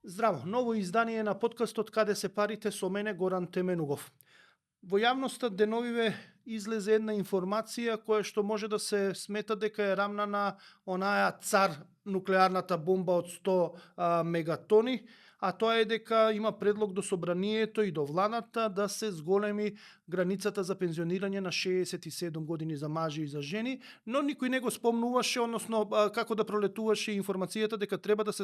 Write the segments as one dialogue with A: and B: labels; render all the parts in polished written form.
A: Здраво, ново издание на подкастот Каде се парите со мене Горан Теменугов. Во јавноста деновиве излезе една информација која што може да се смета дека е рамна на онаја цар нуклеарната бомба од 100 мегатони, а тоа е дека има предлог до собранието и до владата да се зголеми границата за пензионирање на 67 години за мажи и за жени, но никој не го спомнуваше, односно како да пролетуваше информацијата дека треба да се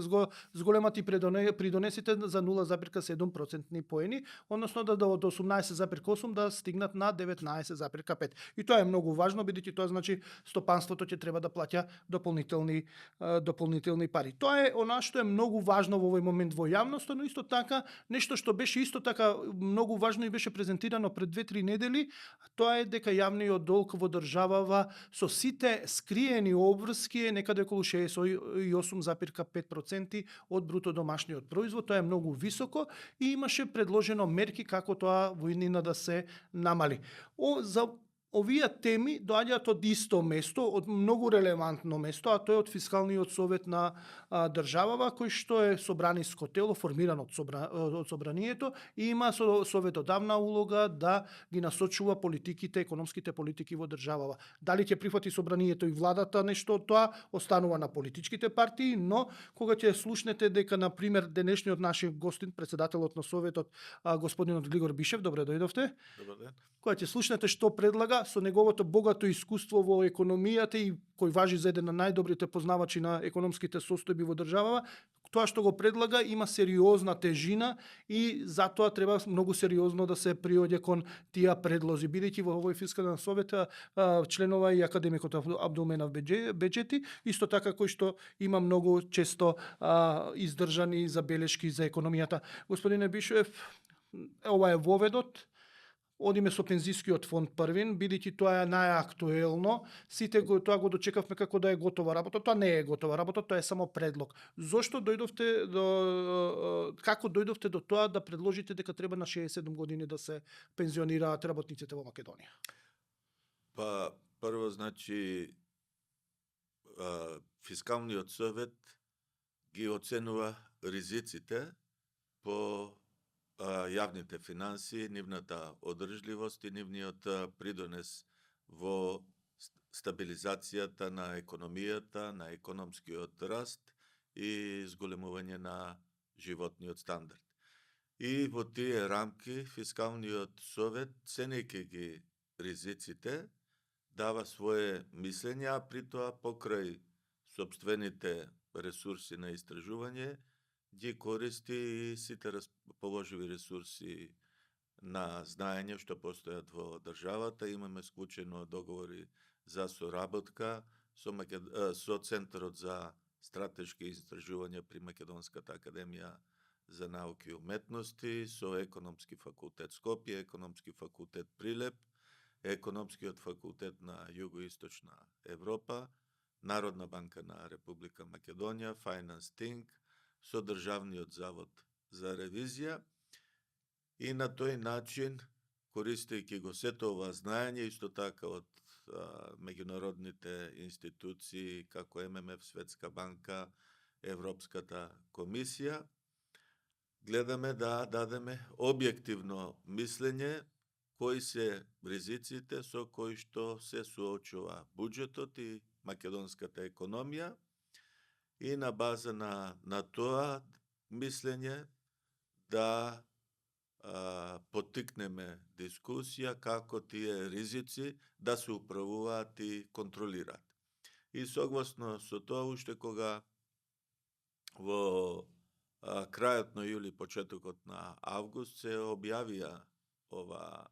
A: зголемат и придонесите за 0,7% поени, односно да од 18,8 да стигнат на 19,5. И тоа е многу важно, бидејќи тоа значи стопанството ќе треба да плаќа дополнителни пари. Тоа е она што е многу важно во овој момент во јавноста, но исто така нешто што беше исто така многу важно и беше презентирано пред 2-3 недели, тоа е дека јавниот долг во државава со сите скриени обврски е некаде околу 68,5% од бруто домашниот производ. Тоа е многу високо и имаше предложено мерки како тоа во иднина да се намали. За овие теми доаѓаат од исто место, од многу релевантно место, а тоа е од Фискалниот совет на државава, кој што е собраниско тело, формирано од собранието и има советодавна улога да ги насочува политиките, економските политики во државава. Дали ќе прифати собранието и владата нешто од тоа, останува на политичките партии, но кога ќе слушнете дека, например, денешниот нашиот гостин, председателот на советот, господинот Глигор Бишев, добре дојдовте.
B: Добар ден.
A: Кога ќе слушнете што предлага, со неговото богато искуство во економијата и кој важи за еден на најдобрите познавачи на економските состојби во државава, тоа што го предлага има сериозна тежина и затоа треба многу сериозно да се приоѓе кон тие предлози, бидејќи во овој фискален совет членува и академикот Абдулменав Беџети, исто така кој што има многу често издржани забелешки за економијата. Господине Бишев, ова е воведот. Одиме со пензискиот фонд првин, бидејќи тоа е најактуелно. Сите тоа го дочекавме како да е готова работа. Тоа не е готова работа, тоа е само предлог. Зошто дојдовте како дојдовте до тоа да предложите дека треба на 67 години да се пензионираат работниците во Македонија?
B: Па, прво, значи, Фискалниот совет ги оценува ризиците по јавните финанси, нивната одржливост и нивниот придонес во стабилизацијата на економијата, на економскиот раст и зголемување на животниот стандард. И во тие рамки Фискалниот совет, ценејќи ги ризиците, дава свое мислење, а при тоа покрај сопствените ресурси на истражување, ги користи и сите расположиви ресурси на знаење што постојат во државата. Имаме склучено договори за соработка со Центарот за стратешки истражувања при Македонската академија за науки и уметности, со Економски факултет Скопје, Економски факултет Прилеп, Економскиот факултет на Југоисточна Европа, Народна банка на Република Македонија, Finance Think, со Државниот завод за ревизија и на тој начин, користејќи го сето ова знаење, исто така од меѓународните институции како ММФ, Светска банка, Европската комисија, гледаме да дадеме објективно мислење кои се ризиците со кои што се соочува буџетот и македонската економија, и на база на тоа мислење да поттикнеме дискусија како тие ризици да се управуваат и контролираат. И согласно со тоа, уште кога во крајот на јули, почетокот на август се објавија ова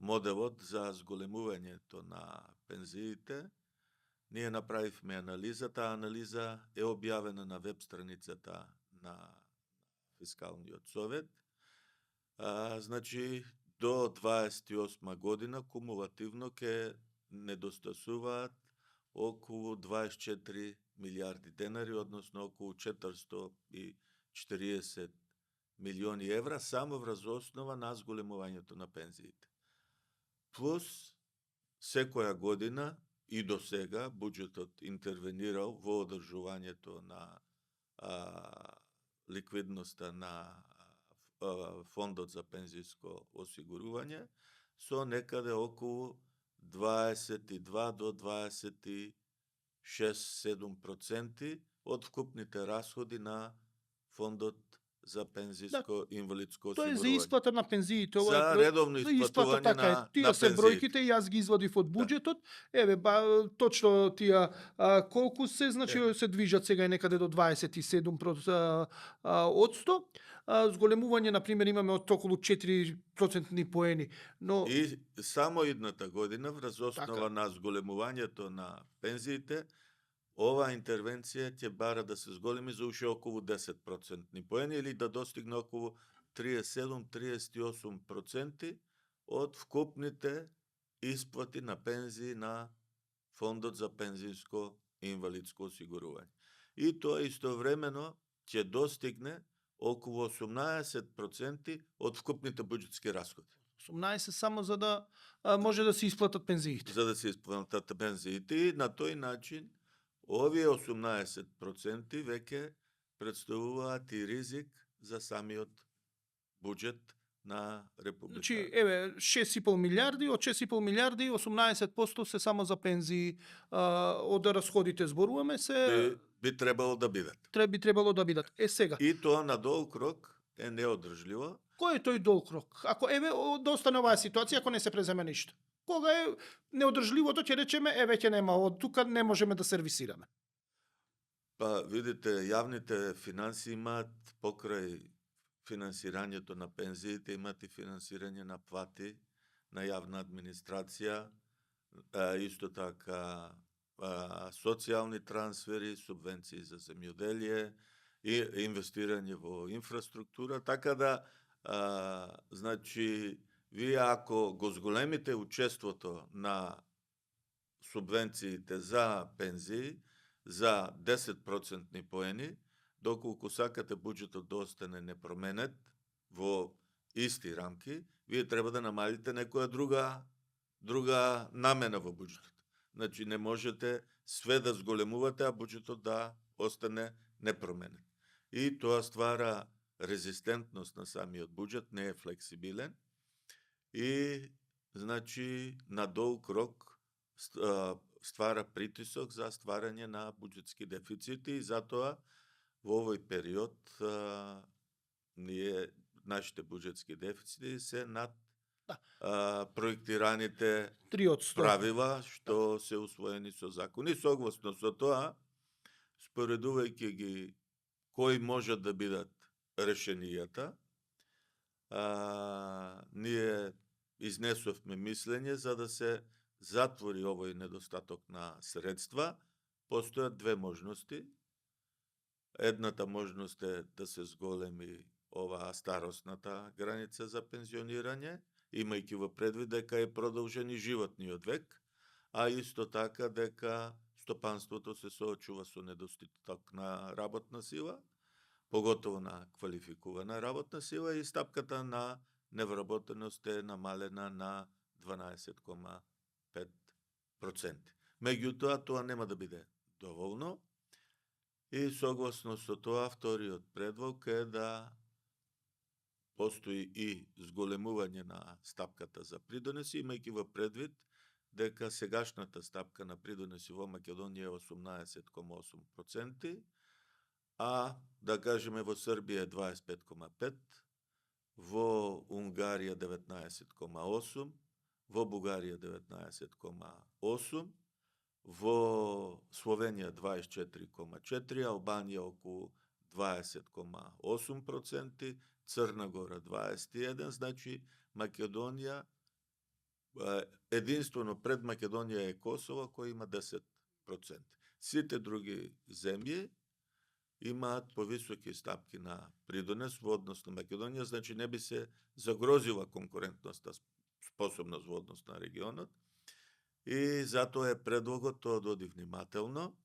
B: моделот за зголемувањето на пензиите, ние направивме анализа. Таа анализа е објавена на веб страницата на Фискалниот совет. Значи, до 28 година кумулативно ќе недостасуваат околу 24 милиарди денари, односно околу 440 милиони евра, само врз основа на зголемувањето на пензиите. Плюс, секоја година и до сега буџетот интервенирал во одржувањето на ликвидноста на фондот за пензijsko осигурување со некаде околу 22 до 26-7% од вкупните расходи на фондот за пензijsko инвалидско
A: Тоа е за
B: осигурување.
A: исплата на пензиите, ова
B: За
A: е
B: редовно
A: за исплата,
B: исплатување
A: така е.
B: на
A: Тие се
B: пензиите.
A: бројките, јас ги извадив од буџетот. Еве, точно тие колку се, значи се движат сега некаде до 27% од 100. Зголемување, на пример, имаме од околу 4% поени, но
B: И само идната година, врз основа
A: Така.
B: на зголемувањето на пензиите, оваа интервенција ќе бара да се зголеми за уште околу 10% поени или да достигне околу 37-38% од вкупните исплати на пензии на фондот за пензijsko инвалидско осигурување. И тоа истовремено ќе достигне околу 18% од вкупните буџетски расходи.
A: 18 само за да може да се исплатат пензиите.
B: За да се исплатат пензиите и на тој начин овие 18% веќе представуваат и ризик за самиот буџет на Република.
A: Значи, еве, 6,5 милиарди, од 6,5 милиарди, 18% се само за пензии, од расходите зборуваме се,
B: би требало да бидат.
A: би требало да бидат. Сега,
B: И тоа на долг рок е неодржливо.
A: кој е тој долг рок? Ако, еве, да остане оваа ситуација, ако не се преземе ништо. Кога е неодржливото, ќе речеме, веќе нема, од тука не можеме да сервисираме.
B: Па, видите, јавните финанси имаат покрај финансирањето на пензиите, имаат и финансирање на плати, на јавна администрација, исто така социјални трансфери, субвенции за земјоделие и инвестирање во инфраструктура, така да, значи, вие ако го зголемите учеството на субвенциите за пензии за 10% поени, доколку сакате буџетот да остане непроменет во исти рамки, вие треба да намалите некоја друга намена во буџетот. Значи не можете све да зголемувате, а буџетот да остане непроменет. И тоа ствара резистентност на самиот буџет, не е флексибилен и значи на долг рок ствара притисок за стварање на буџетски дефицити и затоа во овој период нашите буџетски дефицити се над проектираните
A: 3%.
B: правила што се усвоени со закони. Согласно со тоа, споредувајќи ги кои можат да бидат решенијата, ние изнесовме мислење за да се затвори овој недостаток на средства. Постојат две можности. Едната можност е да се зголеми оваа старосната граница за пензионирање, имајќи во предвид дека е продолжен и животниот век, а исто така дека стопанството се соочува со недостаток на работна сила, поготово на квалификувана работна сила и стапката на невработеност е намалена на 12,5%. Меѓутоа, тоа нема да биде доволно и согласно со тоа, вториот предлог е да постои и зголемување на стапката за придонеси, имајќи во предвид дека сегашната стапка на придонеси во Македонија е 18,8%, а да кажеме во Србија е 25,5%, во Унгарија 19,8%, во Бугарија 19,8%, во Словенија 24,4%, Албанија околу 20,8%, Црна Гора 21%, значи Македонија, единствено пред Македонија е Косово кој има 10%. Сите други земји имаат повисоки стапки на придонес во однос на Македонија, значи не би се загрозила конкурентноста, способност во однос на регионот. И затоа е предлогот тоа да оди внимателно,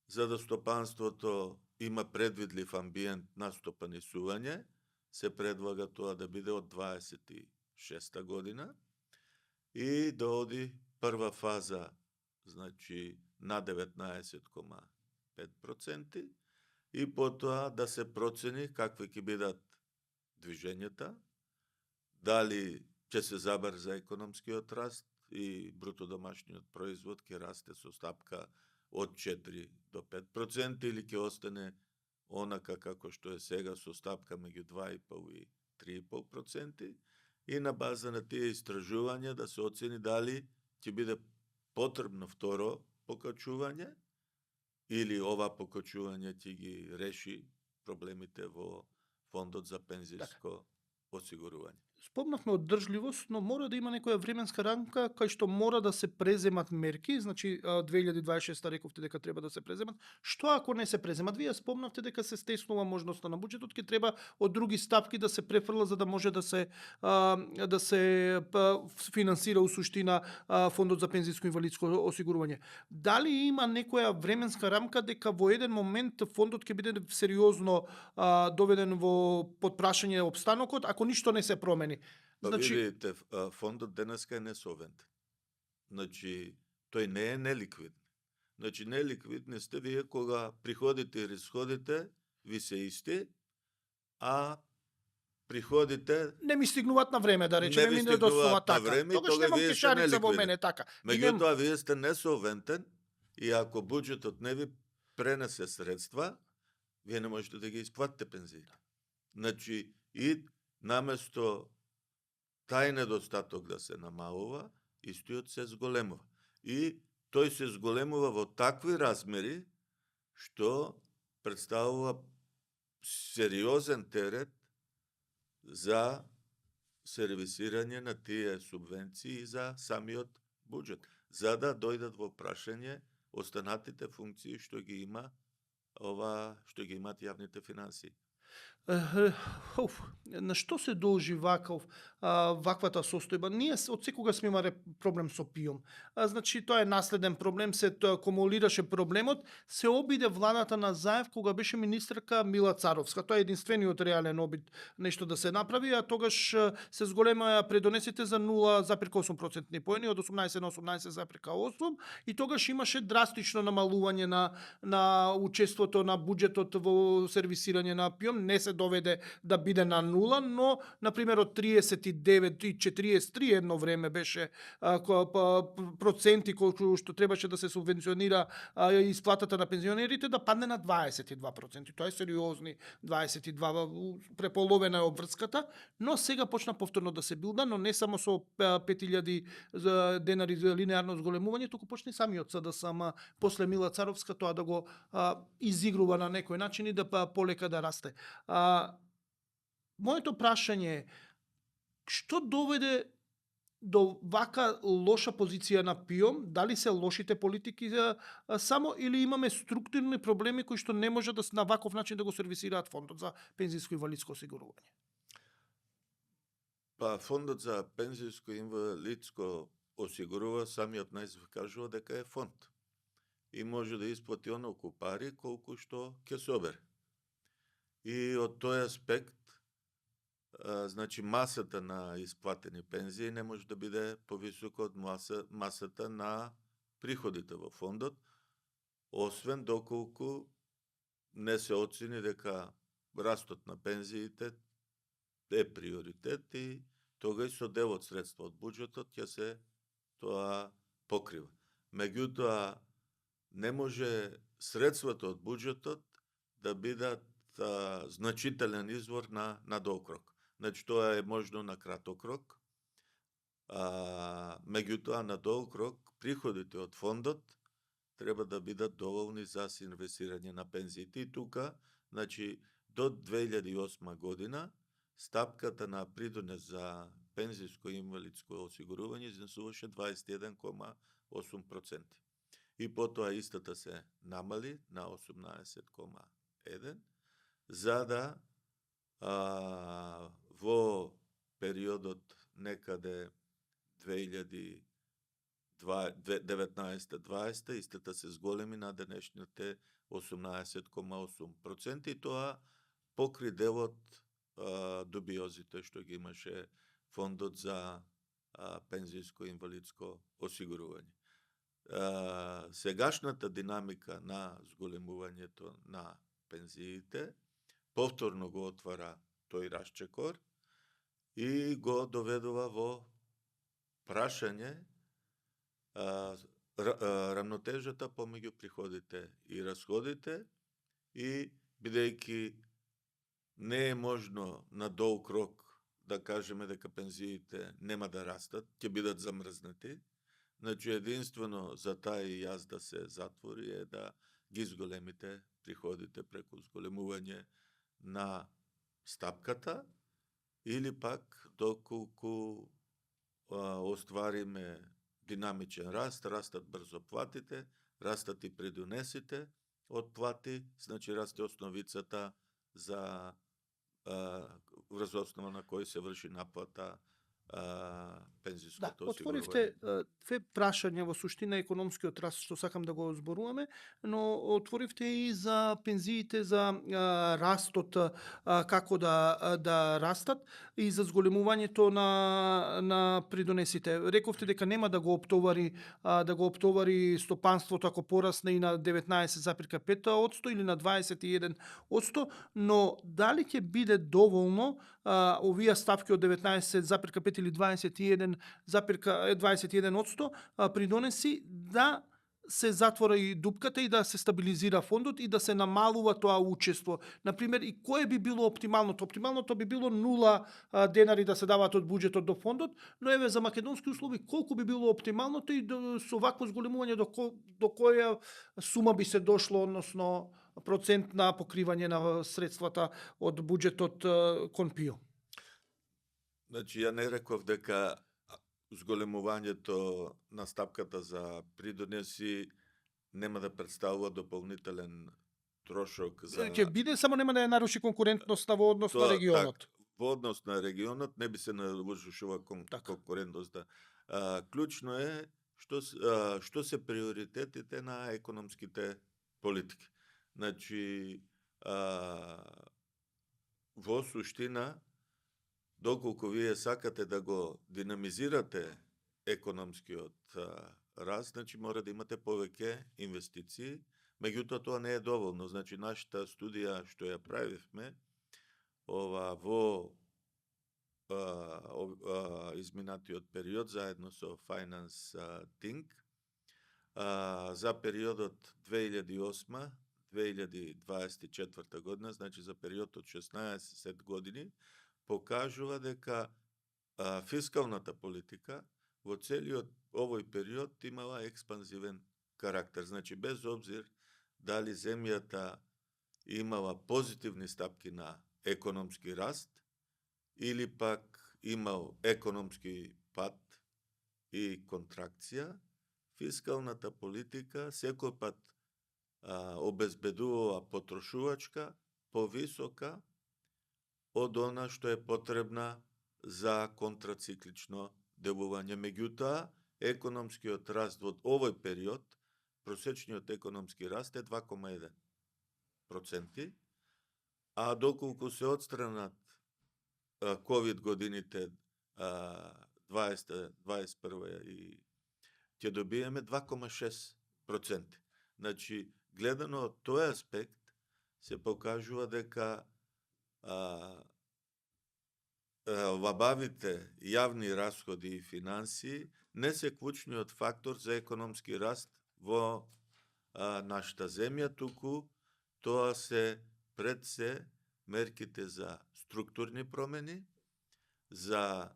B: за да стопанството има предвидлив амбиент на стопанисување, се предлага тоа да биде од 26-та година и да оди прва фаза, значи на 19,5% и потоа да се процени какви ќе бидат движењата, дали ќе се забрза економскиот раст и бруто домашниот производ ќе расте со стапка од 4 до 5% или ќе остане онака како што е сега со стапка меѓу 2,5 и 3,5%, и на база на тие истражувања да се оцени дали ќе биде потребно второ покачување или ова покачување ќе ги реши проблемите во фондот за пензиско осигурување.
A: Спомнавме одржливост, но мора да има некоја временска рамка кај што мора да се преземат мерки, значи 2026 рековте дека треба да се преземат. Што ако не се преземат? Вие спомнавте дека се стеснува можноста на буџетот, ќе треба од други стапки да се префрла за да може да се финансира у суштина фондот за пензиско инвалидско осигурување. Дали има некоја временска рамка дека во еден момент фондот ќе биде сериозно доведен во под прашање опстанокот ако ништо не се промени?
B: Значи, видите, фондот денеска е несолвентен. Значи, тој не е неликвиден. Значи, неликвидни сте вие кога приходите и расходите ви се исти, а приходите
A: не ми стигнуваат на време, да речеме, ми недостаат така. Тогаш немам кешарица во мене така.
B: Меѓутоа, вие сте несолвентен и ако буџетот не ви пренесе средства, вие не можете да ги исплатите пензиите. Значи, и наместо тај недостаток да се намалува, истиот се зголемува. И тој се зголемува во такви размери, што представува сериозен терет за сервисирање на тие субвенции за самиот буџет, за да дојдат во прашање останатите функции што ги има што ги имаат јавните финансии.
A: На што се должи ваквата состојба? Ние од секогаш сме имале проблем со ПИОМ. Значи, тоа е наследен проблем, се кумулираше проблемот, се обиде владата на Заев кога беше министерка Мила Царовска. Тоа е единствениот реален обид нешто да се направи, а тогаш се зголемаа предонесите за 0,8% поени од 18 на 18,8 и тогаш имаше драстично намалување на учеството на буџетот во сервисирање на ПИОМ. Не се доведе да биде на 0, но, например, од 39 и 43 едно време беше проценти колку што требаше да се субвенционира исплатата на пензионерите, да падне на 22%. Тоа е сериозни 22%, преполовена е обврската, но сега почна повторно да се билда, но не само со 5.000 денари за линеарно зголемување, туку почне самиот СДСМ после Мила Царовска тоа да го изигрува на некој начин и да полека да расте. Моето прашање е, што доведе до вака лоша позиција на ПИОМ? Дали се лошите политики само или имаме структурни проблеми кои што не може на ваков начин да го сервисираат фондот за пензиско инвалидско осигурување?
B: Фондот за пензиско инвалидско осигурува, самиот најзив кажува дека е фонд и може да исплати онолку пари колку што ќе собере. И од тој аспект, значи масата на исплатени пензии не може да биде повисока од масата на приходите во фондот, освен доколку не се оцени дека растот на пензиите е приоритет и тогаш со дел од средства од буџетот ќе се тоа покрива. Меѓутоа, не може средствата од буџетот да бидат значителен извор на долг рок. Значи, тоа е можно на краток рок, меѓутоа на долг рок приходите од фондот треба да бидат доволни за инвестирање на пензиите. И тука, значи, до 2008 година, стапката на придонес за пензиско и инвалидско осигурување изнесуваше 21,8%. И потоа истата се намали на 18,1%, за да во периодот некаде 2019-2020 истата се зголеми на денешните 18,8% и тоа покри делот дубиозите што ги имаше фондот за пензиско и инвалидско осигурување. Сегашната динамика на зголемувањето на пензиите, повторно го отвара тој расчекор и го доведува во прашање рамнотежата помеѓу приходите и расходите, и бидејќи не е можно на долг рок да кажеме дека пензиите нема да растат, ќе бидат замрзнати, значи единствено за тај јаз да се затвори е да ги зголемите приходите преку зголемување на стапката, или пак доколку оствариме динамичен раст, растат брзо платите, растат и придонесите од плати, значи расте основицата за врз основа на кој се врши наплата пензиското осигурување.
A: Отворивте две прашања во суштина економскиот раст што сакам да го зборуваме, но отворивте и за пензиите, за растот, како да растат и за зголемувањето на придонесите. Рековте дека нема да го оптовари стопанството ако порасне и на 19,5% или на 21%, но дали ќе биде доволно овие ставки од 19,5 или 21% придонеси да се затвора и дупката и да се стабилизира фондот и да се намалува тоа учество. Например, и кое би било оптималното? Оптималното би било 0 денари да се даваат од буџетот до фондот, но еве за македонски услови колку би било оптималното и со вакво зголемување до која сума би се дошло, односно процент на покривање на средствата од буџетот кон ПИО?
B: Значи, ја не реков дека зголемувањето на стапката за придонеси нема да представува дополнителен трошок за...
A: Ќе биде, само нема да ја наруши конкурентноста во однос на регионот.
B: Так, во однос на регионот не би се нарушува конкурентноста. Клучно е што се приоритетите на економските политики. Значи, во суштина, доколку вие сакате да го динамизирате економскиот раст, значи мора да имате повеќе инвестиции, меѓутоа тоа не е доволно. Значи нашата студија што ја правивме во изминатиот период заедно со Finance Think за периодот 2008-2024 година, значи за период од 16 години, покажува дека фискалната политика во целиот овој период имала експанзивен карактер. Значи, без обзир дали земјата имала позитивни стапки на економски раст или пак имал економски пад и контракција, фискалната политика секој пат обезбедувала потрошувачка повисока од она што е потребна за контрациклично делување. Меѓутоа, економскиот раст во овој период, просечниот економски раст е 2,1%, а доколку се отстранат ковид годините 20, 21 и ќе добиеме 2,6%. Значи, гледано од тој аспект, се покажува дека лабавите јавни расходи и финансии не се клучниот фактор за економски раст во нашата земја, туку тоа се пред се мерките за структурни промени, за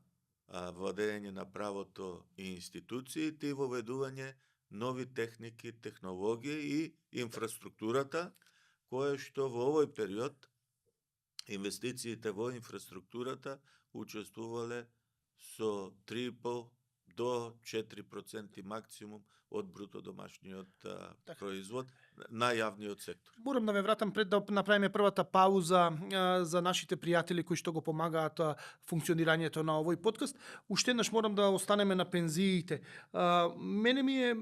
B: владење на правото и институциите и воведување нови техники, технологии и инфраструктурата, кое што во овој период инвестициите во инфраструктурата учествувале со 3,5 до 4% максимум од бруто домашниот производ на јавниот сектор.
A: Морам да ме вратам пред да направиме првата пауза за нашите пријатели кои што го помагаат функционирањето на овој подкаст. Уште еднаш морам да останеме на пензиите. Мене ми е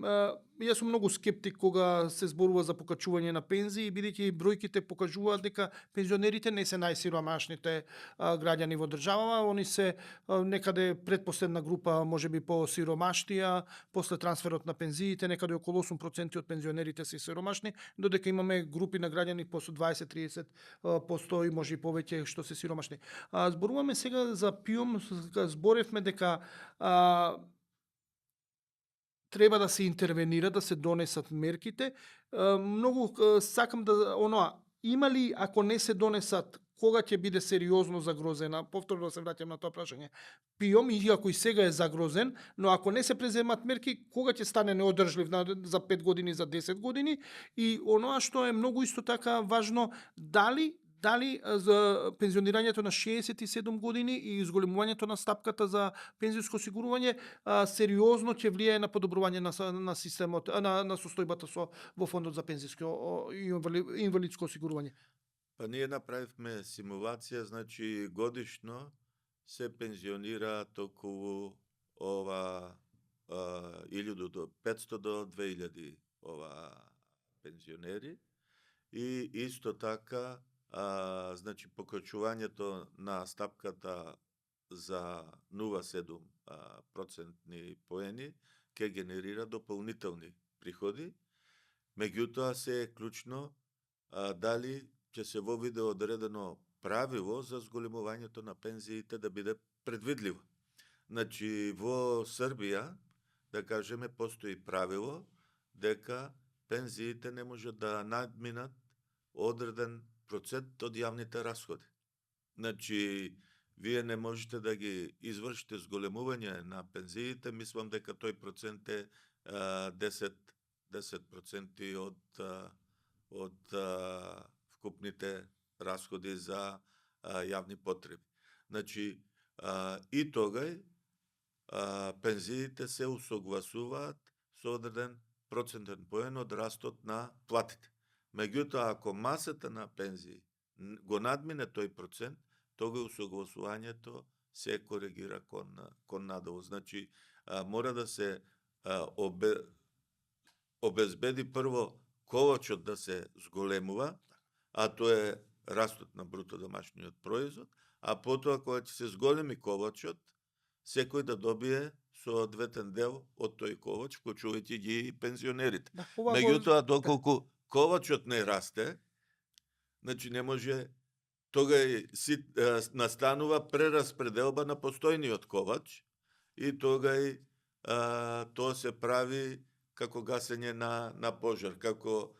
A: јас сум многу скептик кога се зборува за покачување на пензии, бидејќи бројките покажуваат дека пензионерите не се најсиромашните граѓани во државава, они се некаде предпоследна група, можеби по сиромаштија, после трансферот на пензиите, некаде околу 8% од пензионерите се сиромашни. сиромашни, додека имаме групи на граѓани по 20-30% и може и повеќе што се сиромашни. Зборуваме сега за ПИОМ, зборевме дека треба да се интервенира, да се донесат мерките. Многу сакам да има ли, ако не се донесат, кога ќе биде сериозно загрозена, повторно се враќам на тоа прашање, ПИОМ, иако и сега е загрозен, но ако не се преземат мерки, кога ќе стане неодржлив за 5 години, за 10 години, и оноа што е многу исто така важно, дали за пензионирањето на 67 години и изголемувањето на стапката за пензијско осигурување сериозно ќе влијае на подобрување на системот, на состојбата во фондот за пензијско и инвалидско осигурување.
B: Па ние направивме симулација, значи годишно се пензионира околу 1500 до 2000 пензионери, и исто така значи покачувањето на стапката за 0,7% поени ќе генерира дополнителни приходи. Меѓутоа се е клучно дали ќе се воведе одредено правило за зголемувањето на пензиите да биде предвидливо. Значи во Србија, да кажеме, постои правило дека пензиите не може да надминат одреден процент од јавните расходи. Значи, вие не можете да ги извршите зголемување на пензиите, мислам дека тој процент е 10% од вкупните расходи за јавни потреби. Значи, и тогај пензиите се усогласуваат со одреден процентен поен од растот на платите. Меѓутоа, ако масата на пензии го надмине тој процент, тога усогласувањето се коригира кон надолу. Значи, мора да се обезбеди прво ковачот да се зголемува, а тоа е растот на бруто домашниот производ, а потоа кога ќе се зголеми ковачот, секој да добие соодветен дел од тој ковач, вклучувајќи ги и пензионерите. Меѓутоа, доколку ковачот не расте, значи не може, тога настанува прераспределба на постојниот ковач, и тога тоа се прави како гасење на пожар, како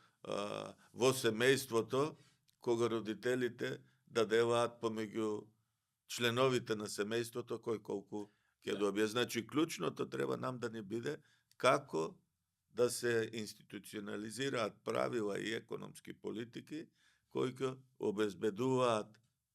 B: во семејството, кога родителите да делаат помеѓу членовите на семејството кој колку ќе добие. Значи, клучното треба нам да не биде како да се институционализираат правила и економски политики кои ќе обезбедуваат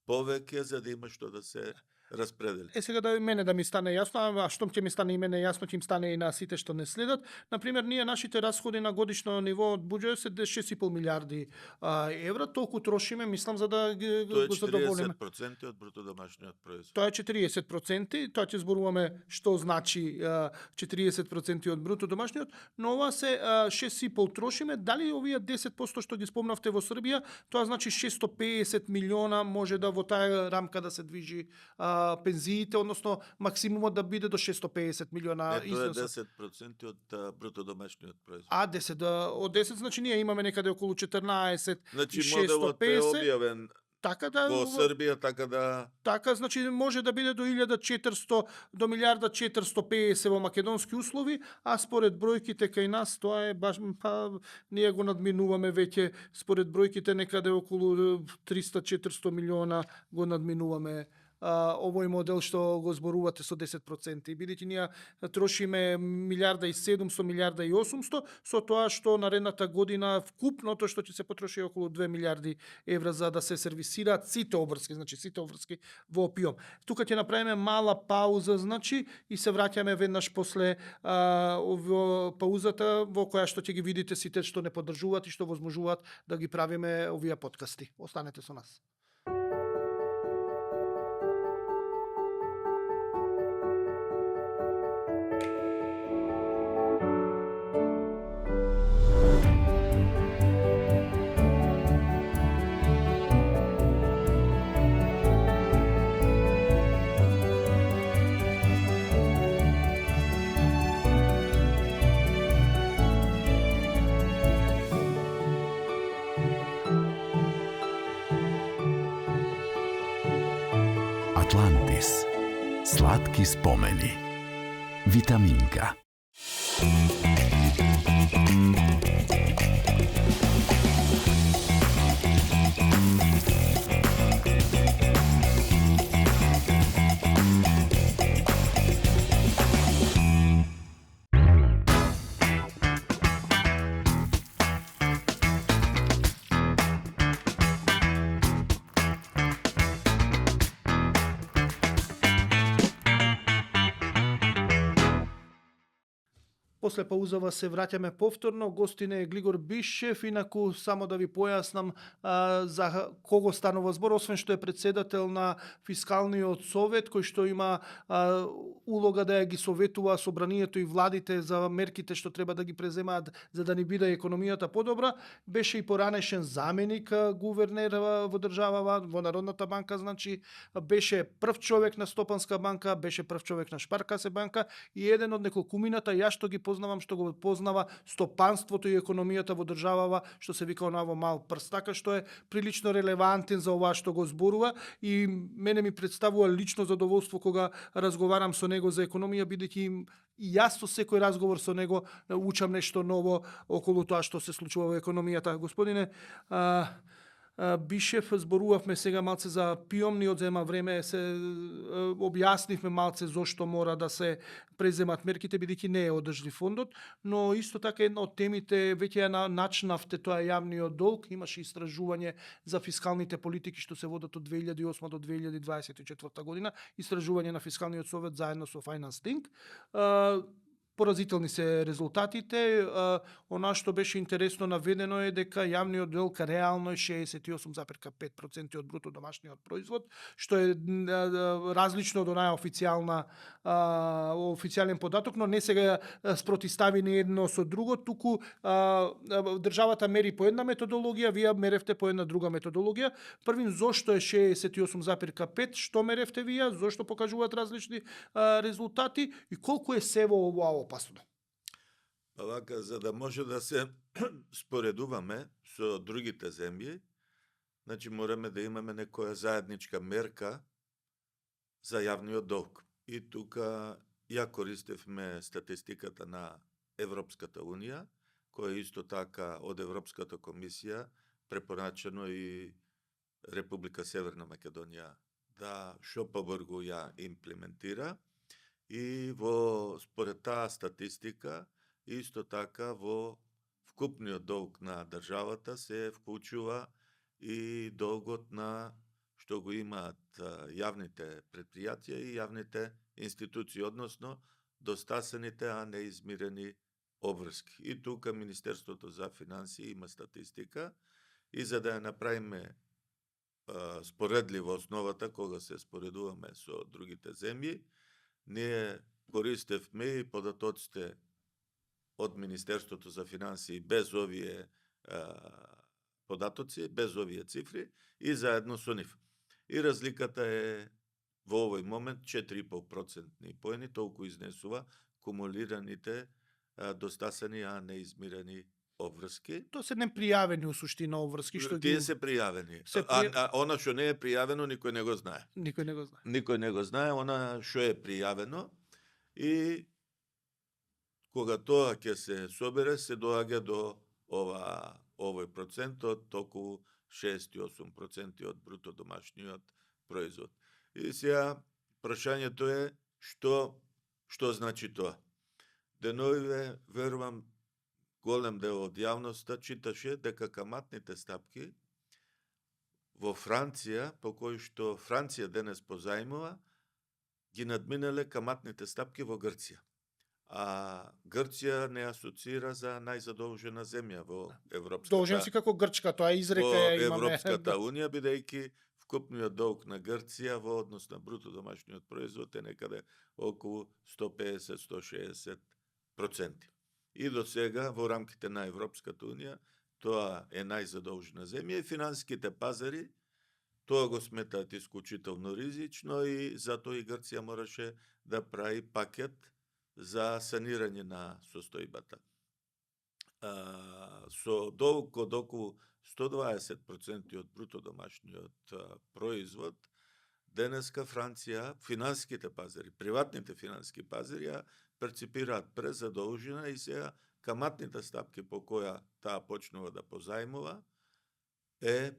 B: повеќе за да има што да се распредели.
A: Сега да мене да ми стане јасно, а штом ќе ми стане и мене јасно, ќе им стане и на сите што не следат. Например, ние нашите расходи на годишно ниво од буџет се 6,5 милиарди евра, толку трошиме, мислам, за да го задоволиме.
B: Тоа е 40% од бруто домашниот производ.
A: Тоа е 40%, тоа ќе зборуваме што значи 40% од бруто домашниот, но ова се 6,5 трошиме. Дали овие 10% што ги спомнавте во Србија, тоа значи 650 милиона може да во таа рамка да се движи пензиите, односно максимумот да биде до 650 милиона
B: износот. Тоа е 10% од бруто домашниот производ.
A: Од 10, значи ние имаме некаде околу 14
B: значи,
A: и 650.
B: Моделот е објавен
A: така да
B: во Србија, така да...
A: Така, значи може да биде до 1400, до 1.450 во македонски услови, а според бројките кај нас тоа е баш, ние го надминуваме веќе, според бројките некаде околу 300-400 милиона го надминуваме овој модел што го зборувате со 10%. И бидејќи ние трошиме 1.700, 1.800, со тоа што наредната година вкупното што ќе се потроши околу 2 милиарди евра за да се сервисираат сите обврски, значи сите обврски во ПИОМ. Тука ќе направиме мала пауза, значи, и се враќаме веднаш после во паузата во која што ќе ги видите сите што не поддржуваат и што возможуваат да ги правиме овие подкасти. Останете со нас.
C: Сладки спомени. Витаминка.
A: После паузава се враќаме повторно. Гостин е Глигор Бишев, инаку само да ви појаснам за кого станува збор, освен што е председател на Фискалниот совет, кој што има улога да ја ги советува собранието и владите за мерките што треба да ги преземаат за да ни биде економијата подобра, беше и поранешен заменик гувернер во државава, во Народната банка, значи беше прв човек на Стопанска банка, беше прв човек на Шпаркасе банка и еден од неколкумината, јас што ги познавам, што го познава стопанството и економијата во државава, што се вика онаво мал прст, така што е прилично релевантен за ова што го зборува и мене ми представува лично задоволство кога разговарам со него за економија, бидејќи и јас со секој разговор со него учам нешто ново околу тоа што се случува во економијата. Господине Бишев, зборувавме сега малце за ПИОМ, ни одзема време, се објаснивме малце зошто мора да се преземат мерките, бидејќи не е одржлив фондот, но исто така една од темите, веќе ја начнавте, тоа е јавниот долг, имаше истражување за фискалните политики што се водат од 2008 до 2024 година, истражување на Фискалниот совет заедно со Finance Think. Поразителни се резултатите. Она што беше интересно наведено е дека јавниот долг реално е 68,5% од бруто домашниот производ, што е различно од онаја официјален податок, но не сега спротиставени едно со друго, туку државата мери по една методологија, вие меревте по една друга методологија. Првин, зошто е 68,5%, што меревте вие, зошто покажуваат различни резултати и колку е сево ова опасно?
B: Вака, за да може да се споредуваме со другите земји, значи мораме да имаме некоја заедничка мерка за јавниот долг. И тука ја користевме статистиката на Европската унија, која исто така од Европската комисија препорачено и Република Северна Македонија да што побрзо ја имплементира. И според таа статистика, исто така во вкупниот долг на државата се вклучува и долгот на што го имаат јавните предпријатија и јавните институции, односно достасените, а неизмирени обврски. И тука Министерството за финансии има статистика и за да ја направиме споредливо основата кога се споредуваме со другите земји, ние користевме и податоците од Министерството за финансии без овие податоци, без овие цифри и заедно со нив. И разликата е во овој момент 4,5% поени, толку изнесува кумулираните достасени, а неизмирени обврски.
A: Тоа се непријавени у суштина обврски што
B: Тие се пријавени. Она што не е пријавено никој не го знае.
A: Никој не го знае.
B: Никој не го знае, она што е пријавено и кога тоа ќе се собере, се доаѓа до овој процент од околу 6,8% од бруто домашниот производ. И сега прашањето е што значи тоа. Деновиве, верувам, голем дел од јавноста читаше дека каматните стапки во Франција, по кои што Франција денес позајмува, ги надминале каматните стапки во Грција. А Грција не асоцира за најзадолжена земја во Европската.
A: Должен си како Грчка, тоа изрека
B: во
A: имаме.
B: Европската унија, бидејќи вкупниот долг на Грција во однос на бруто домашниот производ е некаде околу 150-160%. И до сега во рамките на Европската унија тоа е најзадолжена земја и финансиските пазари тоа го сметаат исклучително ризично и затоа и Грција мораше да прави пакет за санирање на состојбата. Со долг од околу 120% од бруто домашниот производ, денеска Франција, финансиските пазари, приватните финансиски пазари ја перципираат презадолжена и сега каматните стапки по која таа почнува да позајмува е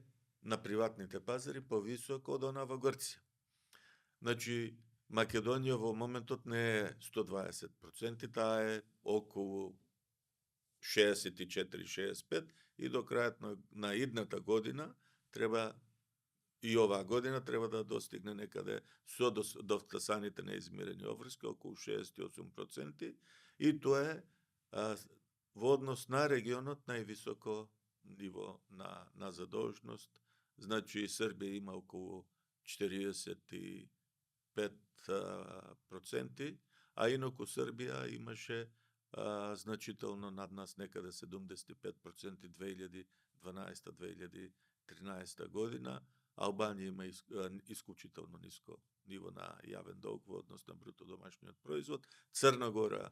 B: на приватните пазари повисоко од она во Грција. Значи, Македонија во моментот не е 120%, таа е околу 64-65 и до крајот на идната година треба и оваа година треба да достигне некаде со довтасаните неизмирени обврски околу 68% и тоа е во однос на регионот највисоко ниво на задолженост. Значи Србија има околу 45%, а инаку Србија имаше значително над нас некаде 75% 2012-2013 година. Албанија има исклучително ниско ниво на јавен долг во однос на бруто домашниот производ. Црна Гора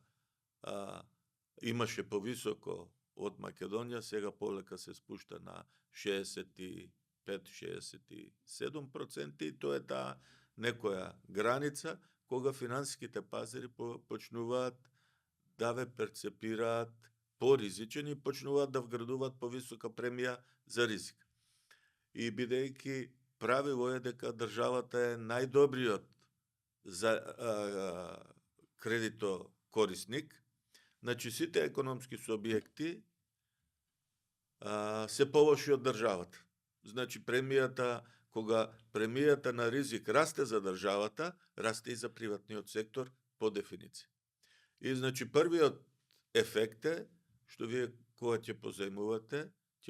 B: имаше повисоко од Македонија, сега полека се спушта на 65-67% и тоа е таа некоја граница кога финансиските пазари почнуваат да ве перцепираат поризичен и почнуваат да вградуваат повисока премија за ризик. И бидејќи правило е дека државата е најдобриот за кредито корисник, значи сите економски субјекти се полоши од државата. Значи кога премијата на ризик расте за државата, расте и за приватниот сектор по дефиниција. И значи првиот ефект е што вие кога ќе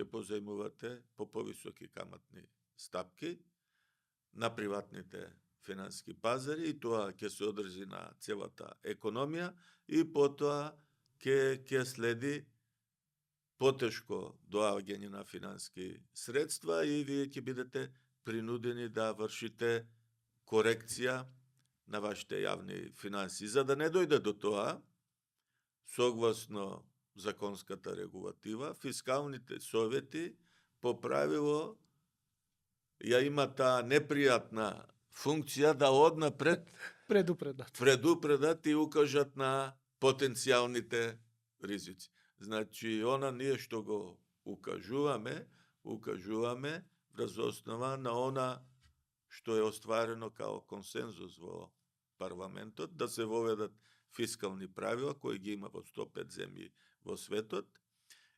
B: позајмувате по повисоки каматни стапки на приватните финансиски пазари и тоа ќе се одржи на целата економија и потоа ќе следи потешко доаѓање на финансиски средства и вие ќе бидете принудени да вршите корекција на вашите јавни финанси. За да не дојде до тоа, согласно законската регулатива, фискалните совети по правило ја има таа непријатна функција да однапред предупредат и укажат на потенцијалните ризици. Значи, ние што го укажуваме врз основа на она што е остварено као консензус во парламентот, да се воведат фискални правила, кои ги има во 105 земји во светот,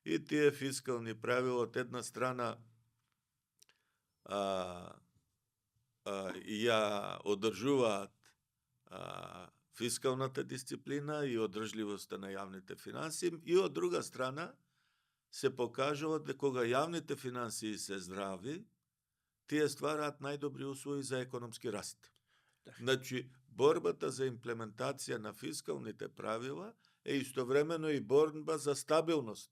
B: и тие фискални правила од една страна ја одржуваат фискалната дисциплина и одржливоста на јавните финансии, и од друга страна се покажува дека кога јавните финансии се здрави, тие ствараат најдобри услови за економски раст. Значи, борбата за имплементација на фискалните правила е истовремено и борба за стабилност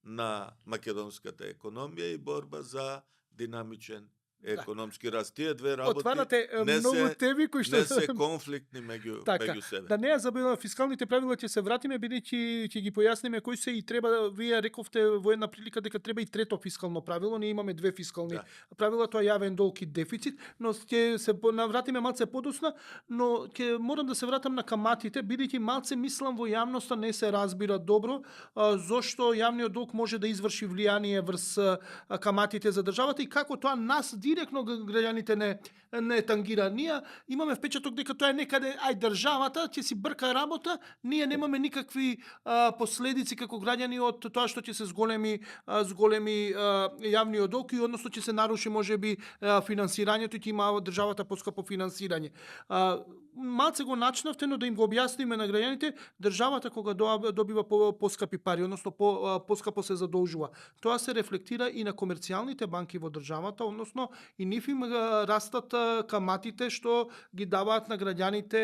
B: на македонската економија и борба за динамичен економски раст. Тие две работи
A: отварате многу теми кои што
B: не се конфликтни меѓу себе.
A: Да не ја забраваме фискалните правила, ќе се вратиме бидејќи ќе ги појасниме кои се и треба. Вие рековте во една прилика дека треба и трето фискално правило. Ние имаме две фискални правила, тоа јавен долг и дефицит, но ќе се навратиме малце подоцна, но ќе морам да се вратам на каматите, бидејќи малце мислам во јавноста не се разбира добро зошто јавниот долг може да изврши влијание врз каматите за државата и како тоа нас директно граѓаните не тангира. Ние имаме впечаток дека тоа е некаде државата ќе си брка работа, ние немаме никакви последици како граѓани од тоа што ќе се зголеми јавниот долг и односно ќе се наруши можеби финансирањето и ќе има државата поскапо финансирање. Малце го начнавте, но да им го објасниме на граѓаните, државата кога добива поскапи пари, односно поскапо се задолжува. Тоа се рефлектира и на комерцијалните банки во државата, односно и нив им растат каматите што ги даваат на граѓаните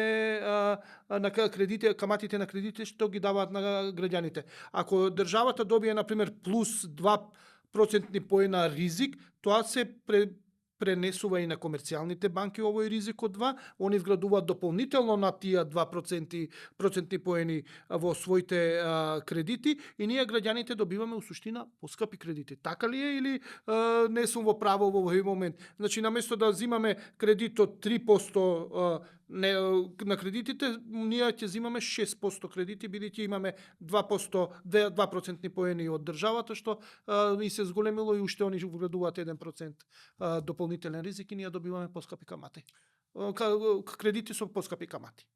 A: на кредите, каматите на кредитите што ги даваат на граѓаните. Ако државата добие на пример плюс 2% поена ризик, тоа се пренесува и на комерцијалните банки овој ризик од 2, они вградуваат дополнително на тие 2% процентни поени во своите кредити и ние граѓаните добиваме у суштина поскапи кредити. Така ли е или не сум во право во овој момент? Значи наместо да земаме кредит од 3% на кредитите, ние ќе земаме 6% кредити, бидејќи имаме 2% поени од државата, што и се зголемило и уште они вградуваат 1% дополнителен ризик и ние добиваме поскапи камати. Кредити со поскапи камати.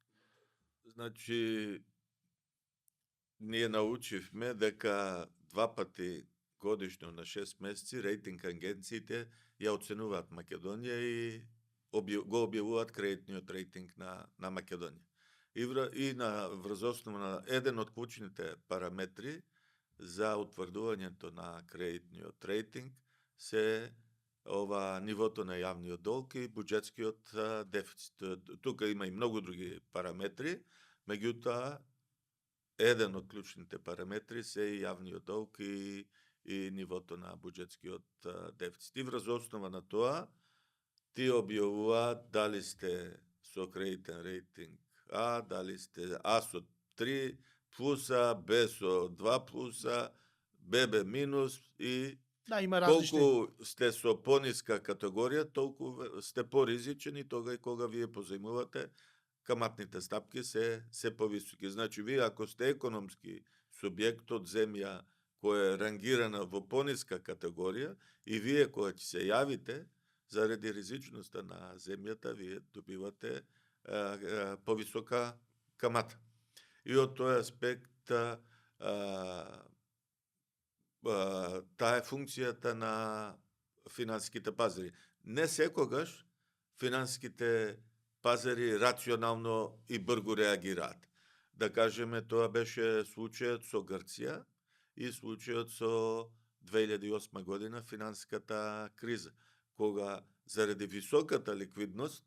B: Значи, ние научивме дека 2 пати годишно на 6 месеци рейтинг агенциите ја оценуваат Македонија и го објавуваат кредитниот рейтинг на Македонија. И на врз основа на еден од клучните параметри за утврдувањето на кредитниот рейтинг се нивото на јавниот долг и буџетскиот дефицит. Тука има и многу други параметри, меѓутоа еден од клучните параметри се и јавниот долг и нивото на буџетскиот дефицит. И врз основа на тоа ти објавуваат дали сте со кредитен рейтинг А, дали сте А со 3 плюса, Б со 2 плюса, ББ минус и
A: Да, има различни.
B: колку сте со пониска категорија, толку сте поризичен и тога и кога вие позајмувате, каматните стапки се повисоки. Значи, вие ако сте економски субјект од земја која е рангирана во пониска категорија и вие која ќе се јавите, заради ризичноста на земјата, вие добивате повисока камата. И од тој аспект таа е функцијата на финансиските пазари. Не секогаш финансиските пазари рационално и брзо реагираат. Да кажеме, тоа беше случајот со Грција и случајот со 2008 година финансиската криза, кога заради високата ликвидност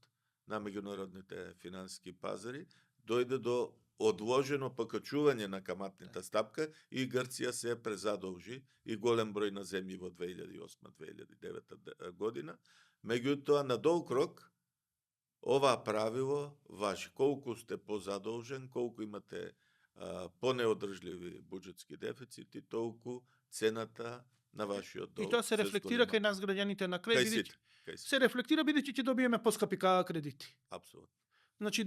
B: на меѓународните финансиски пазари дојде до одложено покачување на каматната стапка и Грција се презадолжи и голем број на земји во 2008-2009 година. Меѓутоа, на долг рок, ова правило важи. Колку сте позадолжен, колку имате понеодржливи буџетски дефицити, толку цената на вашиот долг.
A: И тоа се рефлектира кај нас граѓаните на крај, бидејќи се рефлектира бидејќи ќе добиеме поскапи кредити.
B: Апсолутно.
A: Значи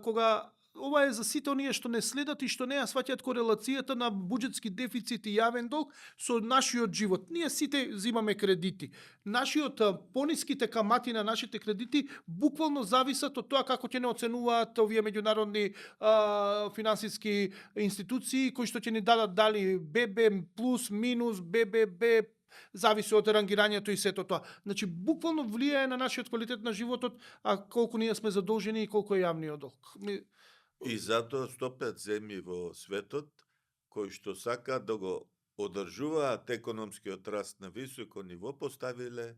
A: кога ова е за сите оние што не следат и што не ја сваќаат корелацијата на буџетски дефицит и јавен долг со нашиот живот. Ние сите земаме кредити. Нашиот пониските камати на нашите кредити буквално зависат од тоа како ќе не оценуваат овие меѓународни финансиски институции кои што ќе ни дадат дали ББ плюс, минус, БББ, зависи од рангирањето и сето тоа. Значи, буквално влијае на нашиот квалитет на животот, а колку ние сме задолжени и колку е јавниот долг.
B: И затоа 105 земји во светот, кои што сакаат да го одржуваат економскиот раст на високо ниво, поставиле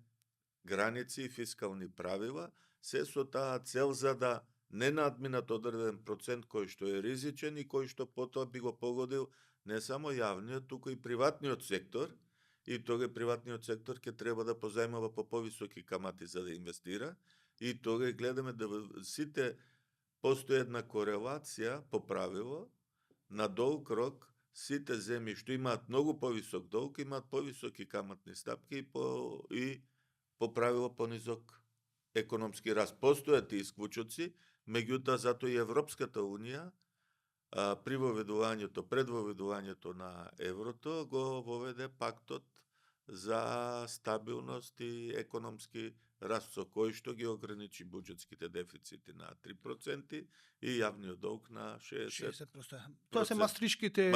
B: граници и фискални правила, се со таа цел за да не надминат одреден процент кој што е ризичен и кој што потоа би го погодил не само јавниот, туку и приватниот сектор, и тога приватниот сектор ќе треба да позајмува по повисоки камати за да инвестира, и тога гледаме да сите постои една корелација по правило на долг рок, сите земји што имаат многу повисок долг имаат повисоки каматни стапки и по правило понизок економски раст. Постојат и исклучоци, меѓутоа затоа и Европската унија при предвоведувањето на еврото го воведе пактот за стабилност и економски раст, со кој што ги ограничи буџетските дефицити на 3% и јавниот долг на 60%.
A: Тоа се мастришките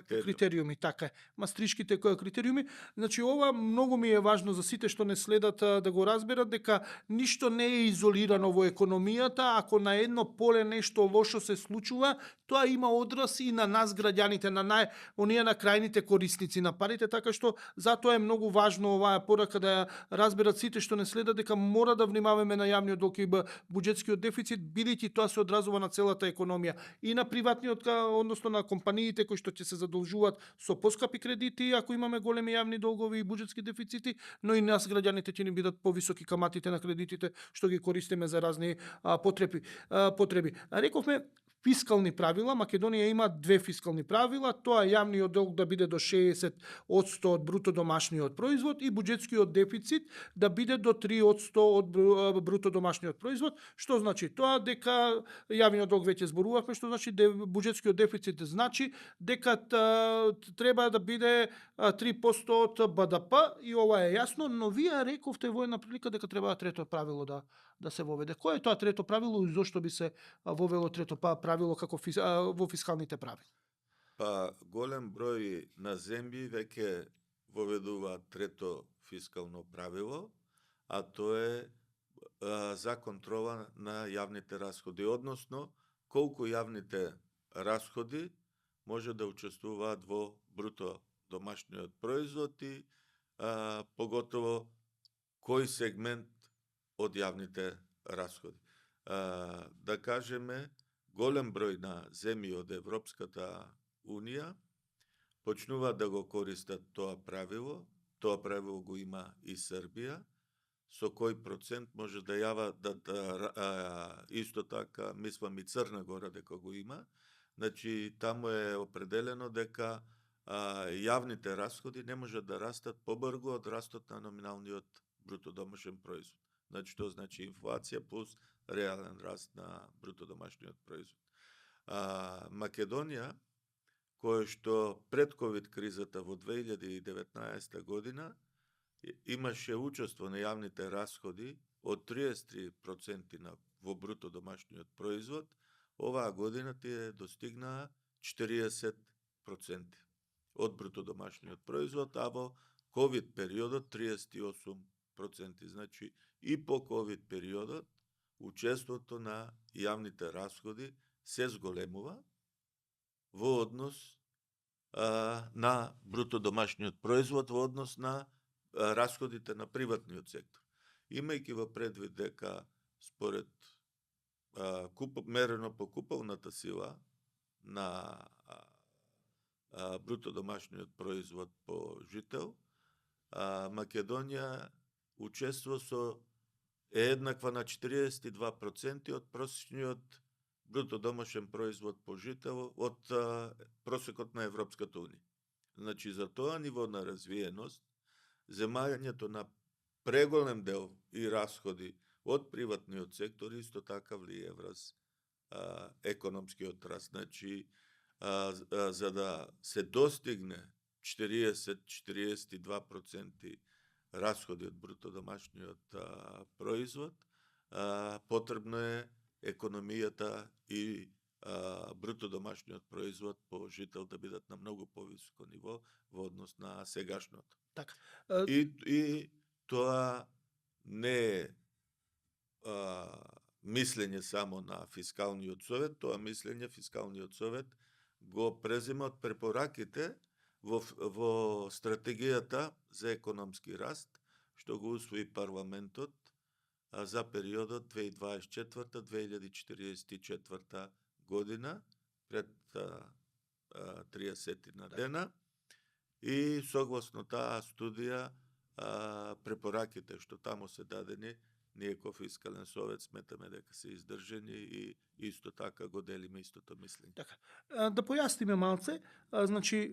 A: критериуми, така е. Мастришките критериуми. Значи, ова многу ми е важно за сите што не следат да го разберат дека ништо не е изолирано во економијата. Ако на едно поле нешто лошо се случува, тоа има одраз и на нас граѓаните, на оние на крајните корисници на парите, така што затоа е многу важно оваа порака да ја разберат сите што не следат дека мора да внимаваме на јавниот долг и буџетскиот дефицит, бидејќи тоа се се одразува на целата економија и на приватниот, односно на компаниите кои што ќе се задолжуваат со поскапи кредити ако имаме големи јавни долгови и буџетски дефицити, но и нас граѓаните ќе ни бидат повисоки каматите на кредитите што ги користиме за разни потреби. Рековме фискални правила. Македонија има две фискални правила, тоа е јавниот долг да биде до 60% од бруто домашниот производ и буџетскиот дефицит да биде до 3% од бруто домашниот производ. Што значи тоа? Дека јавниот долг веќе зборувавме, што значи буџетскиот дефицит значи дека треба да биде 3% од БДП и ова е јасно, но вие рековте во една прилика дека треба трето правило да се воведе. Кој е тоа трето правило и зошто би се вовело трето правило како во фискалните правила?
B: Па голем број на земји веќе воведува трето фискално правило, а тоа е за контрола на јавните расходи, односно колку јавните расходи може да учествуваат во бруто домашниот производ и поготово кој сегмент од јавните расходи. Да кажеме, голем број на земји од Европската Унија почнуваат да го користат тоа правило го има и Србија, со кој процент може да јава исто така, мислам и Црна Гора дека го има. Значи, таму е определено дека јавните расходи не можат да растат побрзо од растот на номиналниот бруто домашен производ. Значи, тоа значи инфлација плюс реален раст на бруто домашниот производ. Македонија, која што пред ковид кризата во 2019 година имаше учество на јавните расходи од 33% во бруто домашниот производ, оваа година тие достигнаа 40% од бруто домашниот производ, а во ковид периодот 38%. Значи, и по ковид периодот учеството на јавните расходи се зголемува во однос на бруто домашниот производ, во однос на расходите на приватниот сектор. Имајќи во предвид дека според мерено по куповната сила на бруто домашниот производ по жител, Македонија учество е еднаква на 42% од просечниот бруто домашен производ по жител од просекот на Европската Унија. Значи, за тоа ниво на развиеност, земањето на преголем дел и расходи од приватниот сектор исто така влие врз економскиот раст. Значи, за да се достигне 40-42% расходи од бруто домашниот производ, потребно е економијата и бруто домашниот производ по жител да бидат на многу повисоко ниво во однос на сегашното.
A: Така.
B: И тоа не е мислење само на фискалниот совет, тоа мислење фискалниот совет го презема од препораките во стратегијата за економски раст, што го усвои парламентот за периодот 2024-2044 година, пред 30 на дена, и согласно таа студија препораките што таму се дадени, ние ко фискален совет сметаме дека се издржени и исто така го делиме истото мислење.
A: Така. Да појасниме малце, значи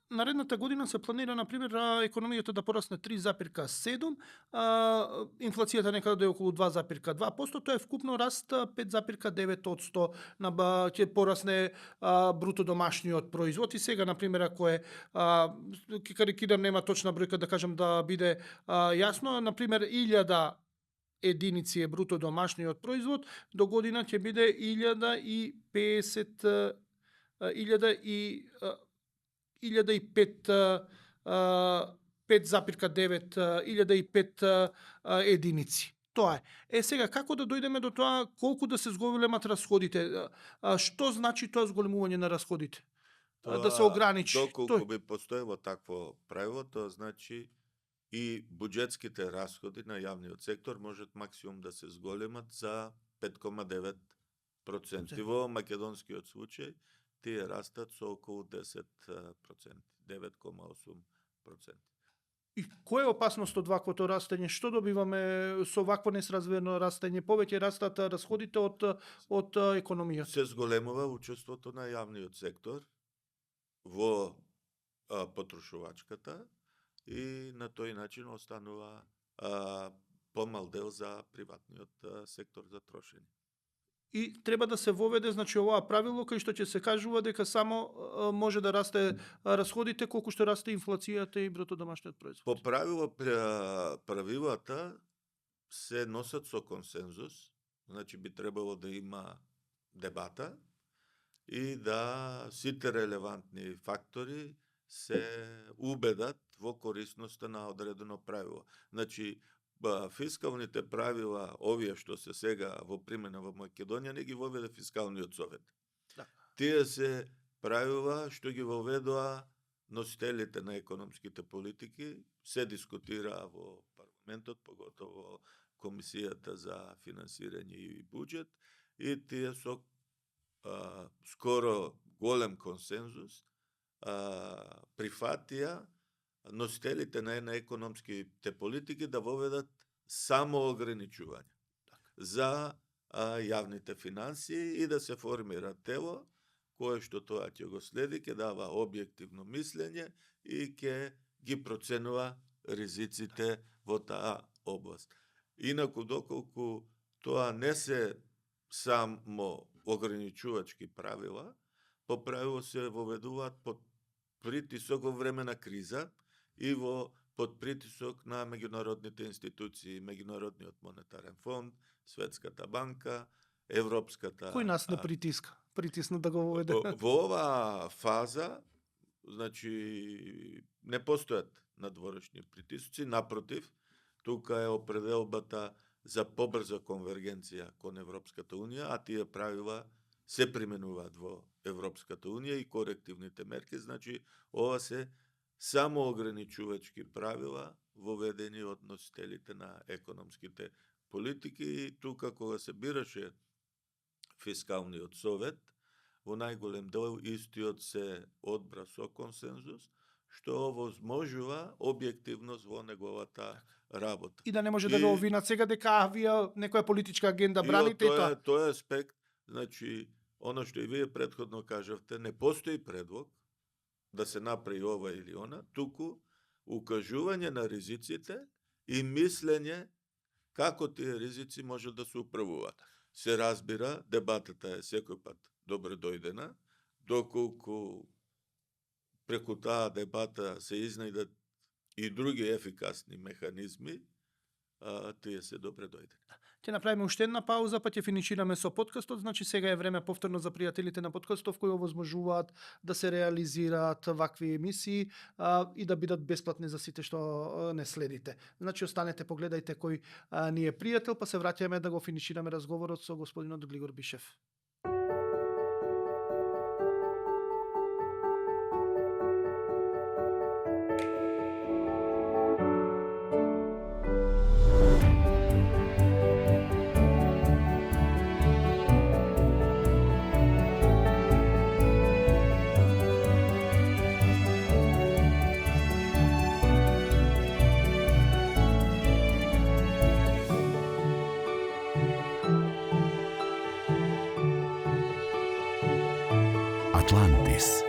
A: наредната година се планира, например, економијата да порасне 3,7%, инфлацијата некаде да е околу 2,2%, тоа е вкупно раст 5,9%, ќе порасне бруто домашниот производ. И сега, например, ако е, ќе карикирам, нема точна бројка да кажам да биде јасно, например, 1000 единици е бруто домашниот производ, до година ќе биде 1005 единици. Тоа е. Сега, како да дојдеме до тоа колку да се зголемат расходите? Што значи тоа зголемување на расходите? Да се ограничи?
B: Доколку би постоело такво правило, тоа значи и буџетските расходи на јавниот сектор можат максимум да се зголемат за 5,9 проценти. Во македонскиот случај тие растат со околу 10%, 9,8%.
A: И која е опасност од ваквото растење? Што добиваме со вакво несразмерно растење? Повеќе растат расходите од економијата.
B: Се зголемува учеството на јавниот сектор во потрошувачката и на тој начин останува помал дел за приватниот сектор за трошење.
A: И треба да се воведе, значи, оваа правило кај што ќе се кажува дека само може да расте расходите колку што расте инфлацијата и бруто домашниот производ.
B: По правило правилата се носат со консензус, значи би требало да има дебата и да сите релевантни фактори се убедат во корисноста на одредено правило. Значи, фискалните правила, овие што се сега во примена во Македонија, не ги воведе Фискалниот совет.
A: Да.
B: Тие се правила што ги воведоа носителите на економските политики, се дискутира во парламентот, поготово Комисијата за финансирање и буџет, и тие со скоро голем консензус прифатија носителите на економските политики да воведат само ограничување за јавните финансии и да се формира тело кое што тоа ќе го следи, ќе дава објективно мислење и ќе ги проценува ризиците во таа област. Инаку, доколку тоа не се само ограничувачки правила, по правило се воведуваат под притисок во време на криза и под притисок на меѓународните институции, Меѓународниот монетарен фонд, Светската банка, Европската...
A: Кој нас не притисна да го воведе?
B: Во оваа фаза, значи, не постојат надворешни притисоци, напротив, тука е определбата за побрза конвергенција кон Европската Унија, а тие правила се применуваат во Европската Унија и корективните мерки, значи, ова се само ограничувачки правила воведени од носителите на економските политики и тука кога се бираше Фискалниот совет, во најголем дел истиот се одбра со консензус, што возможува објективност во неговата работа.
A: И да не може да ве обвинат сега дека вие некоја политичка агенда браните и тоа.
B: Тој аспект, значи, оно што и вие претходно кажавте, не постои предлог да се направи ова или она, туку укажување на ризиците и мислење како тие ризици може да се управуваат. Се разбира, дебатата е секој пат добро дојдена, доколку преку таа дебата се изнајдат и други ефикасни механизми, тие се добре дојдени.
A: Ќе направиме уште една пауза, па ќе финишираме со подкастот. Значи сега е време повторно за пријателите на подкастов кои овозможуваат да се реализираат вакви емисии и да бидат бесплатни за сите што не следите. Значи останете, погледајте кој ни е пријател, па се враќаме да го финишираме разговорот со господинот Глигор Бишев.
C: Атлантис.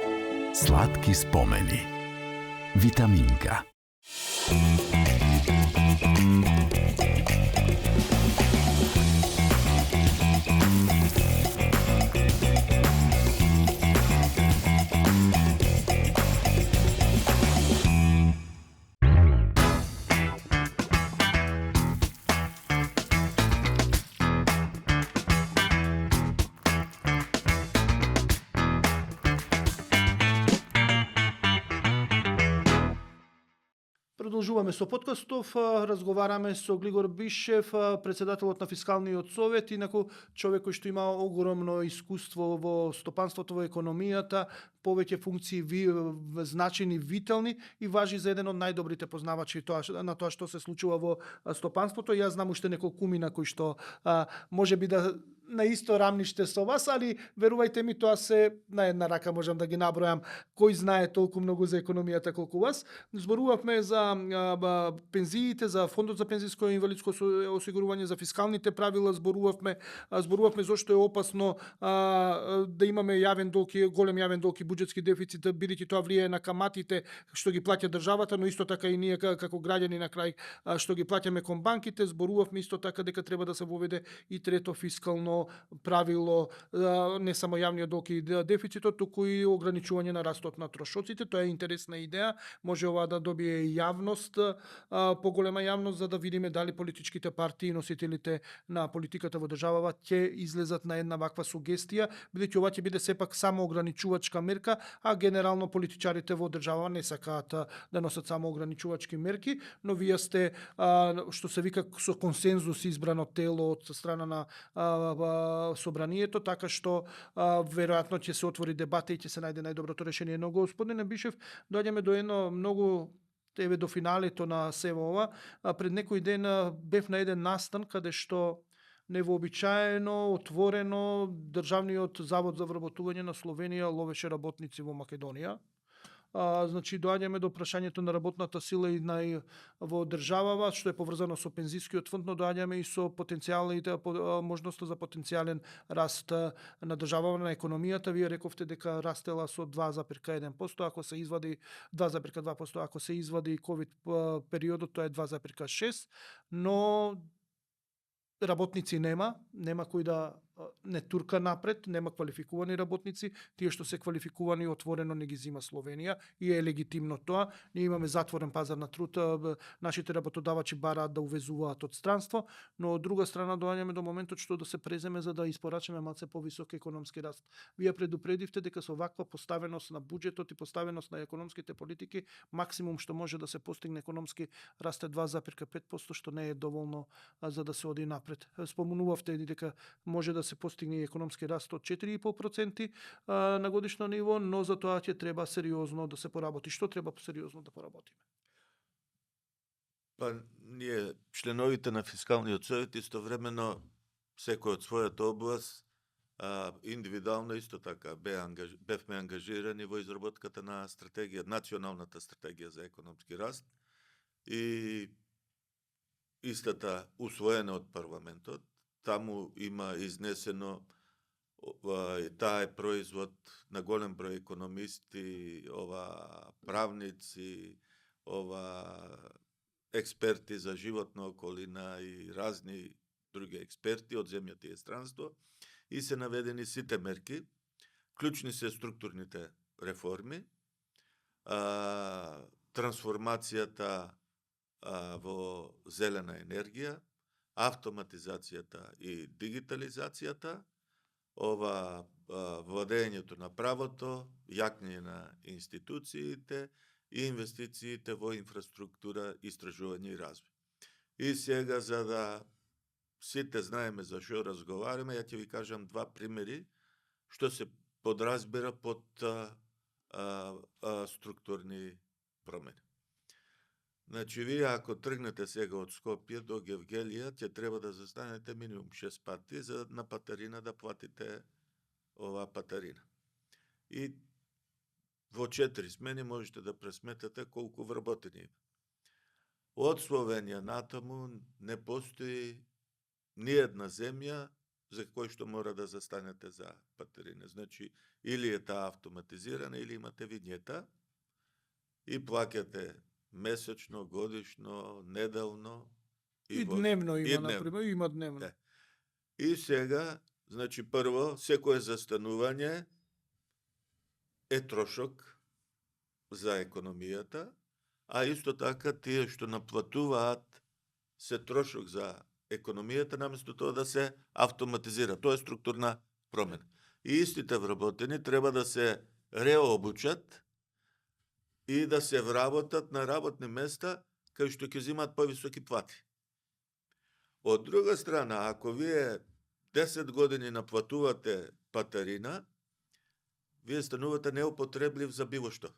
C: Сладки спомени. Витаминка.
A: Продолжуваме со подкастов, разговараме со Глигор Бишев, председателот на Фискалниот совет, инаку човек кој што има огромно искуство во стопанството, во економијата, повеќе функции значени, витални и важи за еден од најдобрите познавачи на тоа што се случува во стопанството. Јас знам уште неколку кумина кои што можеби да на исто рамниште со вас, али верувајте ми, тоа се на една рака можам да ги набројам кој знае толку многу за економијата колку вас. Зборувавме за пензиите, за фондот за пензиско и инвалидско осигурување, за фискалните правила, зборувавме зошто е опасно да имаме јавен долг и голем јавен долг и буџетски дефицит, бидејќи тоа влијае на каматите што ги плаќа државата, но исто така и ние како граѓани на крај што ги плаќаме кон банките. Зборувавме исто така дека треба да се воведе и трето фискално правило, не само јавниот долг и дефицитот, туку и ограничување на растот на трошоците. Тоа е интересна идеја. Може ова да добие јавност, поголема јавност, за да видиме дали политичките партии и носителите на политиката во државава ќе излезат на една ваква сугестија, бидејќи ова ќе биде сепак само ограничувачка мерка, а генерално политичарите во државава не сакаат да носат само ограничувачки мерки, но вие сте што се вика со консензус избрано тело од страна на собранието, така што веројатно ќе се отвори дебата и ќе се најде најдоброто решение. Но господине Бишев, доаѓаме до едно многу до финалето на сево ова. Пред некој ден бев на еден настан каде што невообичаено, отворено, Државниот завод за вработување на Словенија ловеше работници во Македонија. Значи, доаѓаме до прашањето на работната сила и во државава, што е поврзано со пензискиот фонд, но доаѓаме и со потенцијалните можноста за потенцијален раст на државава, на економијата. Вие рековте дека растела со 2,1%, ако се извади 2,2%, ако се извади ковид периодот, тоа е 2,6%, но работници нема кој да не турка напред, нема квалификувани работници, тие што се квалификувани отворено не ги зима Словенија и е легитимно тоа. Ние имаме затворен пазар на труд, нашите работодавачи бараат да увезуваат од странство, но од друга страна доаѓаме до моментот што да се преземе за да испорачаме малце повисок економски раст. Вие предупредивте дека со ваква поставеност на буџетот и поставеност на економските политики, максимум што може да се постигне економски раст е 2,5%, што не е доволно за да се оди напред. Спомнувавте дека може да се постигне економски раст од 4,5% на годишно ниво, но за тоа ќе треба сериозно да се поработи. Што треба сериозно да поработиме?
B: Па, ние, членовите на Фискалниот совет, истовремено секој од својата област, индивидуално исто така бевме ангажирани во изработката на стратегија, националната стратегија за економски раст и истата усвоена од парламентот. Таму има изнесено, таа е производ на голем број економисти, правници, експерти за животна околина и разни други експерти од земјата и странство, и се наведени сите мерки. Клучни се структурните реформи, трансформацијата во зелена енергија, автоматизацијата и дигитализацијата, владењето на правото, јакнење на институциите и инвестициите во инфраструктура, истражување и развој. И сега, за да сите знаеме за што разговараме, ја ќе ви кажам два примери што се подразбира под структурни промени. Значи, вие ако тргнете сега од Скопје до Гевгелија, ќе треба да застанете минимум 6 пати за на патарина да платите оваа патарина. И во 4 смени можете да пресметате колку вработени има. Од Словенија натаму не постои ни една земја за кој што мора да застанете за патарина. Значи, или е таа автоматизирана, или имате винјета и плаќате месечно, годишно, неделно
A: и дневно има, например, има дневно.
B: Да. И сега, значи, прво, секое застанување е трошок за економијата, а исто така тие што наплатуваат се трошок за економијата, наместо тоа да се автоматизира. Тоа е структурна промена. И истите вработени треба да се реобучат и да се вработат на работни места кај што ќе земат повисоки плати. Од друга страна, ако вие 10 години наплатувате патарина, вие станувате неупотреблив за било што.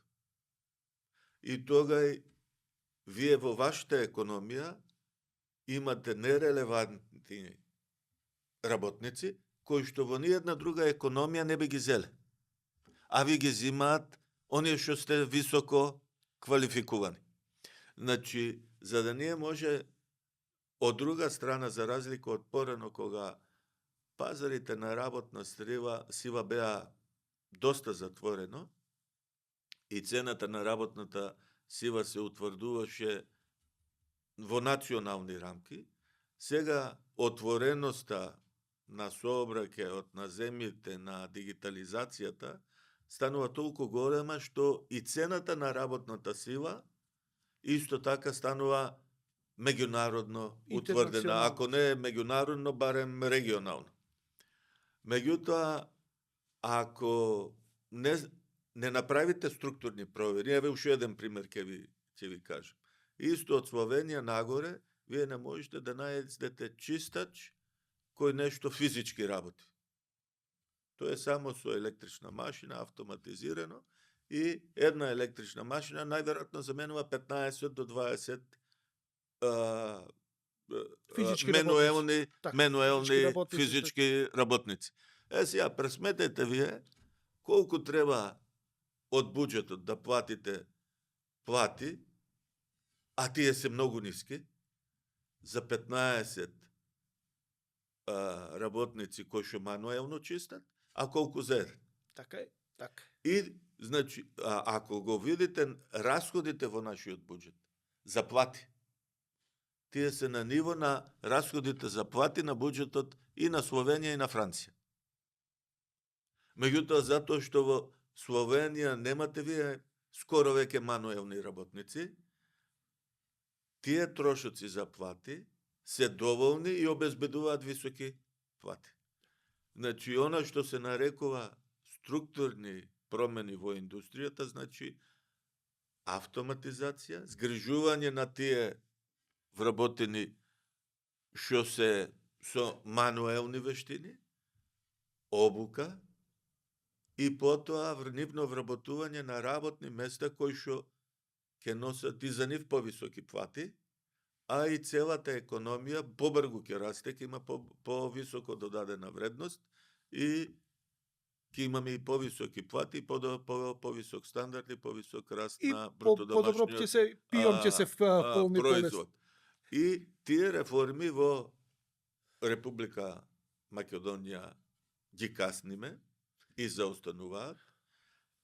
B: И тогај вие во вашата економија имате нерелевантни работници кои што во ниедна друга економија не би ги зеле. А ви ги зимаат оние што сте високо квалификувани. Значи, за да ние може од друга страна, за разлика од порано, кога пазарите на работна сила беа доста затворено и цената на работната сила се утврдуваше во национални рамки, сега отвореноста на сообраќајот, на земјите, на дигитализацијата станува толку голема што и цената на работната сила исто така станува меѓународно утврдена, ако не меѓународно, барем регионално. Меѓутоа, ако не направите структурни провери, еве уште еден пример ќе ви кажам. Исто од Словенија нагоре, вие не можете да најдете чистач кој нешто физички работи. Тоа е само со електрична машина, автоматизирано, и една електрична машина најверојатно заменува 15 до 20 менуелни физички работници. Сега, пресметете вие колку треба од буџетот да платите плати, а тие се многу ниски, за 15 работници кои што мануелно чистат, а колку за еден.
A: Така е, така.
B: И, значи, ако го видите расходите во нашиот буџет за плати, тие се на ниво на расходите за плати на буџетот и на Словенија и на Франција. Меѓутоа, затоа што во Словенија немате вие скоро веќе мануелни работници, тие трошоци за плати се доволни и обезбедуваат високи плати. Значи, она што се нарекува структурни промени во индустријата, значи автоматизација, згрижување на тие вработени што се со мануелни вештини, обука и потоа нивно вработување на работни места кои што ќе носат и за нив повисоки плати, а и целата економија побрзо ќе расте, ќе има повисоко додадена вредност и ќе имаме и повисоки плати, повисок стандард и повисок раст на брутодомашниот производ. И тие реформи во Република Македонија ги касниме и заостануваат,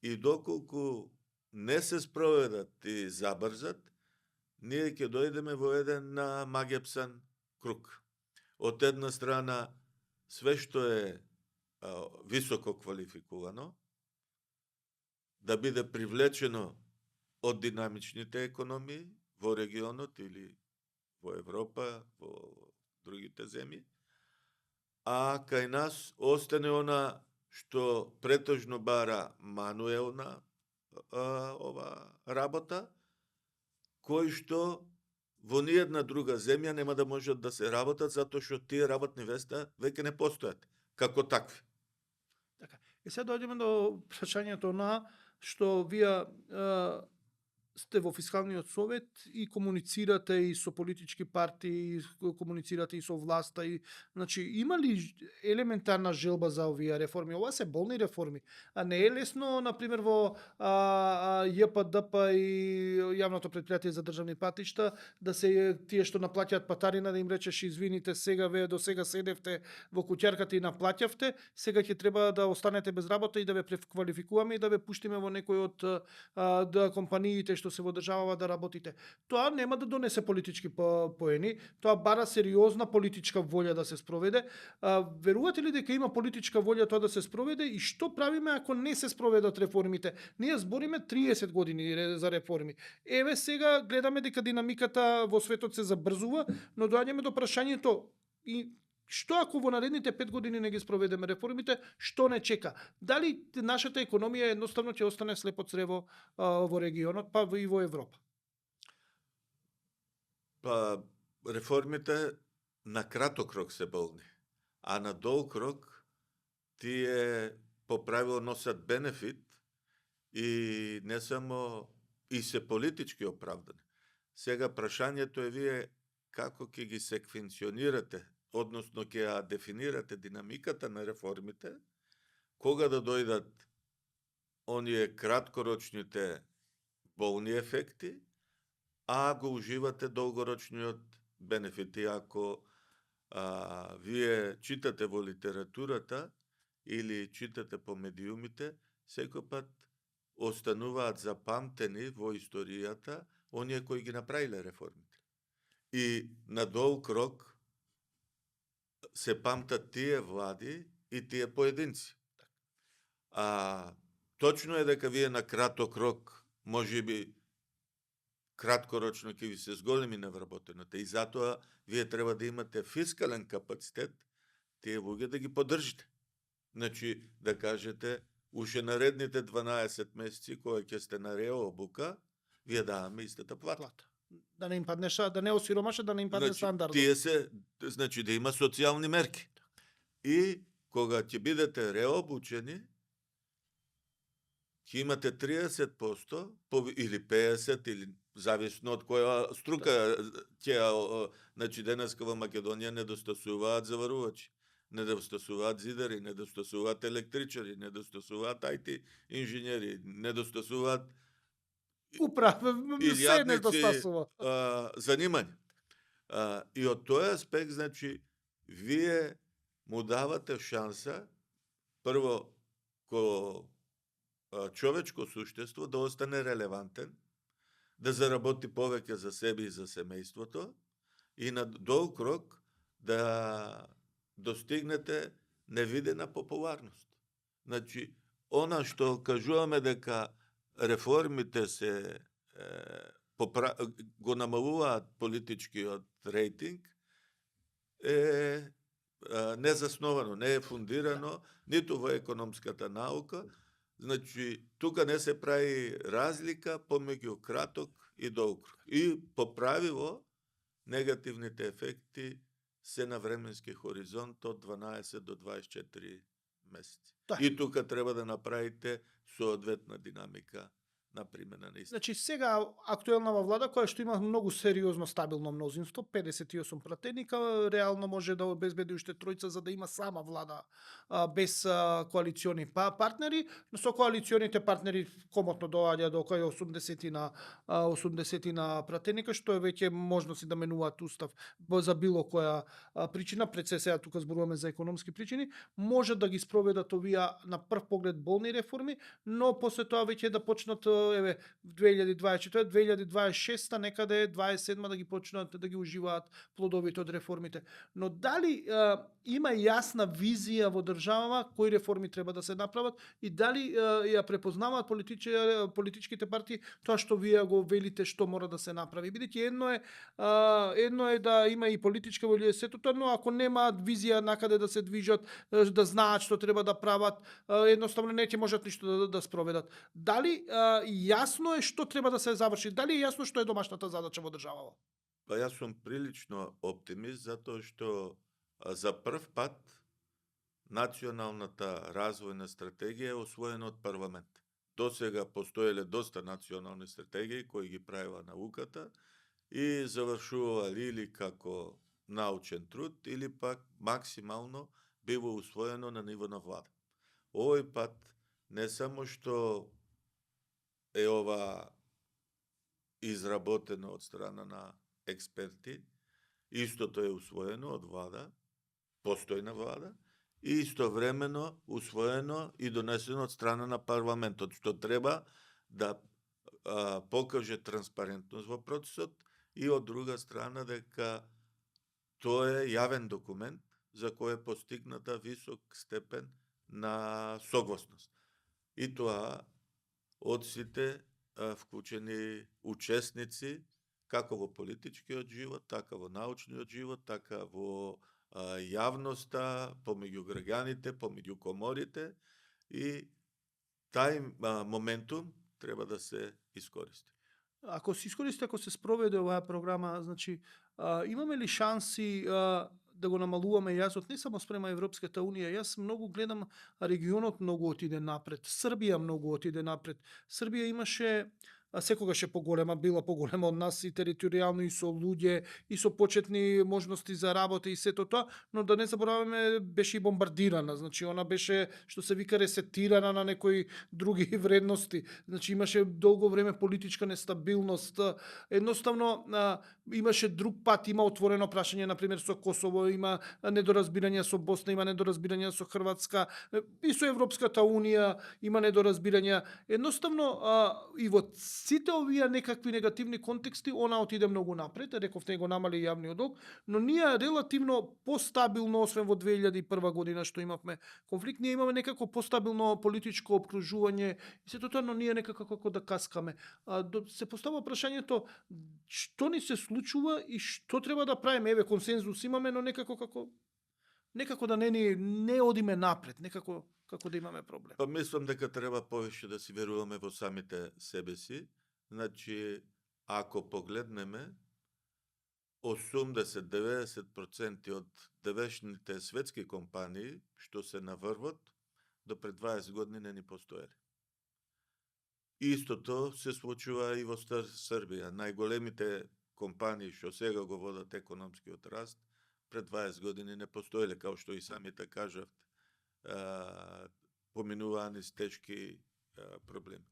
B: и доколку не се спроведат и забрзат, ние ќе дојдеме во еден магепсан круг. Од една страна, све што е високо квалификувано, да биде привлечено од динамичните економии во регионот или во Европа, во другите земји, а кај нас остане она што претежно бара мануелна работа, кој што во ниедна друга земја нема да можат да се работат, затоа што тие работни места веќе не постојат како такви.
A: Така. И сега дојдеме до прашањето на што вие сте во Фискалниот совет и комуницирате и со политички партии, и комуницирате и со власта, и значи има ли елементарна желба за овие реформи? Ова се болни реформи, а не е лесно, на пример во ЈПДП и јавното претпријатие за државни патишта, да се тие што наплаќаат патарина, да им речеш извините, сега ве до сега седевте во куќарката и наплаќавте, сега ќе треба да останете без работа и да ве преквалификуваме и да ве пуштиме во некој од компаниите што се во државава да работите. Тоа нема да донесе политички поени, тоа бара сериозна политичка волја да се спроведе. Верувате ли дека има политичка волја тоа да се спроведе и што правиме ако не се спроведат реформите? Ние збориме 30 години за реформи. Еве сега гледаме дека динамиката во светот се забрзува, но доаѓаме до прашањето и што ако во наредните 5 години не ги спроведеме реформите, што не чека? Дали нашата економија едноставно ќе остане слепо црево во регионот, па и во Европа?
B: Па, реформите на краток рок се болни, а на долг рок тие по правило носат бенефит и не само и се политички оправдани. Сега прашањето е вие како ќе ги секвенционирате односно ќе ја дефинирате динамиката на реформите, кога да дојдат оние краткорочните болни ефекти, а го уживате долгорочниот бенефити. Ако вие читате во литературата или читате по медиумите, секој пат остануваат запамтени во историјата оние кои ги направиле реформите. И на долг рок се памтат тие влади и тие поединци. Точно е дека вие на краток рок, можеби краткорочно ќе ви се зголеми навработената и затоа вие треба да имате фискален капацитет тие луѓе да ги поддржите. Значи, да кажете, уште наредните 12 месеци кога ќе сте на реобука, вие даваме истата плата.
A: Да не им паднеш, да не осиромаше, да не им падне стандардот.
B: Тие се, значи да има социјални мерки. И кога ќе бидете реобучени, ќе имате 30% или 50% или зависно од која струка ќе, значи денеска во Македонија недостасуваат заварувачи, недостасуваат зидари, недостасуваат електричари, недостасуваат IT инженери, недостасуваат
A: Управа, се недостасува.
B: Занимање. И од тој аспект, значи, вие му давате шанса, прво, ко човечко суштество да остане релевантен, да заработи повеќе за себе и за семејството и на долг рок да достигнете невидена популарност. Значи, она што кажуваме дека реформите се го намалуваат политичкиот рейтинг е незасновано, не е фундирано ниту во економската наука. Значи, тука не се прави разлика помеѓу краток и долг. И по правило, негативните ефекти се на временски хоризонт од 12 до 24 месеци.
A: Да.
B: И тука треба да направите соодветна динамика на примена на истина.
A: Значи, сега актуелнава влада, која што има многу сериозно стабилно мнозинство, 58 пратеника, реално може да обезбеди уште тројца за да има сама влада без коалициони партнери, но со коалиционите партнери комотно доаѓа до околу 80 на пратеника, што е веќе можности да менуваат устав за било која причина, пред се сега тука зборуваме за економски причини, може да ги спроведат овие на прв поглед болни реформи, но после тоа веќе да почнат еве 2024, 2026, некаде 27 да ги почнат да ги уживаат плодовите од реформите. Но дали има јасна визија во државава кои реформи треба да се направат и дали ја препознаваат политичките партии тоа што вие го велите што мора да се направи. Бидејќи едно е да има и политичка волја сето тоа, но ако немаат визија накаде да се движат, да знаат што треба да прават, едноставно не ќе можат ништо да спроведат. Дали јасно е што треба да се заврши? Дали е јасно што е домашната задача во државава?
B: Па јас сум прилично оптимист затоа што за прв пат националната развојна стратегија е освоена од парламент. До сега постоеле доста национални стратегии кои ги правила науката и завршувала или како научен труд или пак максимално било усвоено на ниво на влада. Овој пат не само што е ова изработено од страна на експерти, истото е усвоено од влада, постојна влада, и истовремено усвоено и донесено од страна на парламентот, што треба да покаже транспарентност во процесот и од друга страна дека тоа е јавен документ за кој е постигната висок степен на согласност. И тоа од сите вклучени учесници, како во политичкиот живот, така во научниот живот, така во јавноста, помеѓу граѓаните, помеѓу коморите, и тај моментум треба да се искористи.
A: Ако се искористи, ако се спроведе оваа програма, значи имаме ли шанси да го намалуваме јазот не само спрема Европската Унија? Јас многу гледам регионот многу отиде напред. Србија многу отиде напред. Србија имаше секогаш е поголема, била поголема од нас и територијално и со луѓе и со почетни можности за работа и сето тоа, но да не забораваме беше и бомбардирана, значи она беше што се вика ресетирана на некои други вредности. Значи имаше долго време политичка нестабилност. Едноставно имаше друг пат, има отворено прашање на пример со Косово, има недоразбирање со Босна, има недоразбирање со Хрватска и со Европската унија, има недоразбирања. Едноставно и во сите овие некакви негативни контексти она отиде многу напред, реков него намали јавниот долг, но ние релативно постабилно, освен во 2001 година што имавме конфликт, ние имаме некако постабилно политичко опкружување и сето тоа, но ние некако како да каскаме. Се постава прашањето што ни се случува и што треба да правиме. Еве консензус имаме, но некако да не одиме напред, некако како да имаме проблем.
B: Па мислам дека треба повеќе да си веруваме во самите себе си. Значи, ако погледнеме 80-90% од девешните светски компании што се на врвот, до пред 20 години не ни постоеле. Истото се случува и во Србија. Најголемите компании што сега го водат економскиот раст, пред 20 години не постоеле, као што и самите кажавте, поминуваа низ тешки проблеми.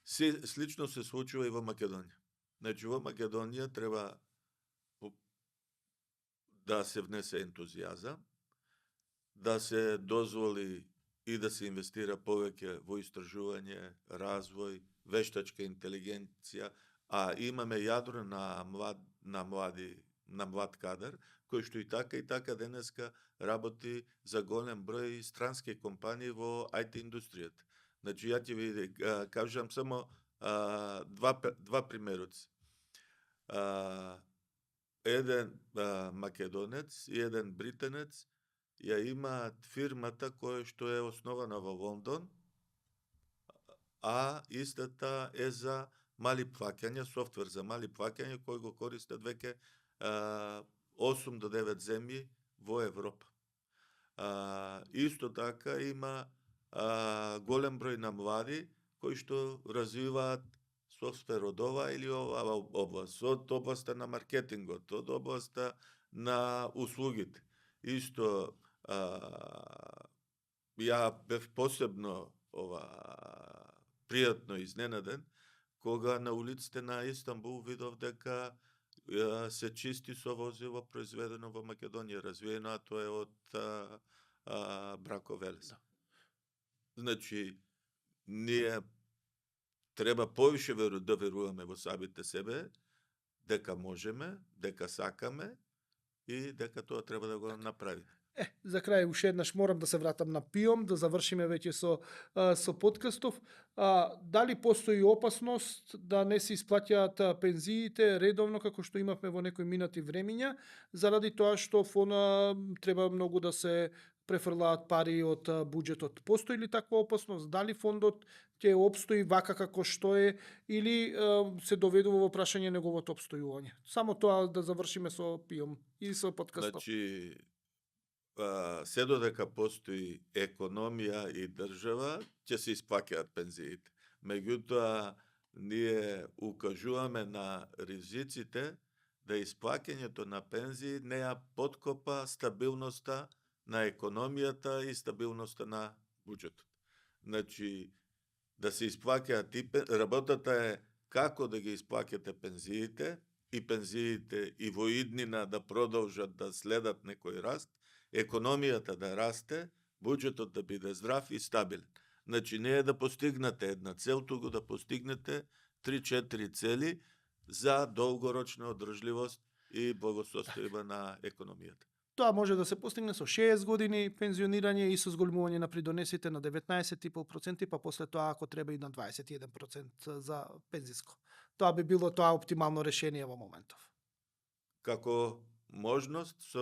B: Слично се случува и во Македонија. Значи, во Македонија треба да се внесе ентузијазам, да се дозволи и да се инвестира повеќе во истражување, развој, вештачка интелигенција, а имаме јадро на млад кадар, кој што и така денеска работи за голем број странски компании во IT индустријата. Значи, ја ќе ви кажам само два примероци. Еден македонец и еден британец ја имаат фирмата која што е основана во Лондон, а истата е за мали плаќања, софтвер за мали плаќања кој го користат веќе 8 до 9 земји во Европа. Исто така има голем број на млади кои што развиваат софтвер од ова или оваа област, од областа на маркетингот, од областа на услугите. Исто, ја бев посебно пријатно изненаден кога на улиците на Истанбул видов дека се чисти со возило произведено во Македонија, развиено, а тоа е од Брако Велес. Значи, ние треба повише да веруваме во самите себе, дека можеме, дека сакаме и дека тоа треба да го направиме.
A: За крај уште еднаш морам да се вратам на ПИОМ, да завршиме веќе со подкастов. Дали постои опасност да не се исплаќаат пензиите редовно како што имавме во некои минати времиња, заради тоа што фона треба многу да се префрлаат пари од буџетот. Постои ли таква опасност? Дали фондот ќе опстои вака како што е или се доведува во прашање неговото опстојување? Само тоа да завршиме со ПИОМ и со подкастот.
B: Значи, се додека постои економија и држава, ќе се исплаќаат пензиите. Меѓутоа, ние укажуваме на ризиците да исплаќањето на пензии не ја подкопа стабилноста на економијата и стабилноста на буџетот. Значи, да се исплаќаат и работата е како да ги исплаќате пензиите и во иднина да продолжат да следат некој раст, економијата да расте, буџетот да биде здрав и стабилен. Значи, не е да постигнете една цел, туку да постигнете 3-4 цели за долгорочна одржливост и благосостојба на економијата.
A: Тоа може да се постигне со 6 години пензионирање и со зголемување на придонесите на 19,5%, па после тоа ако треба и на 21% за пензиско. Тоа би било оптимално решение во моментов.
B: Како можност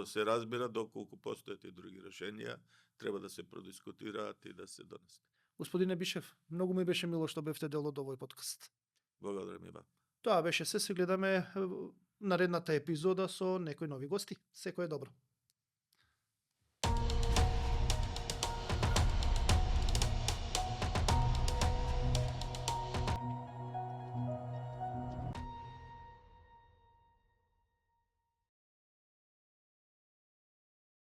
B: се разбира доколку постојат и други решенија, треба да се продискутираат и да се донесат.
A: Господине Бишев, многу ми беше мило што бевте дел од овој подкаст.
B: Благодарам и вам.
A: Тоа беше се гледаме наредната епизода со некои нови гости. Секој е добро.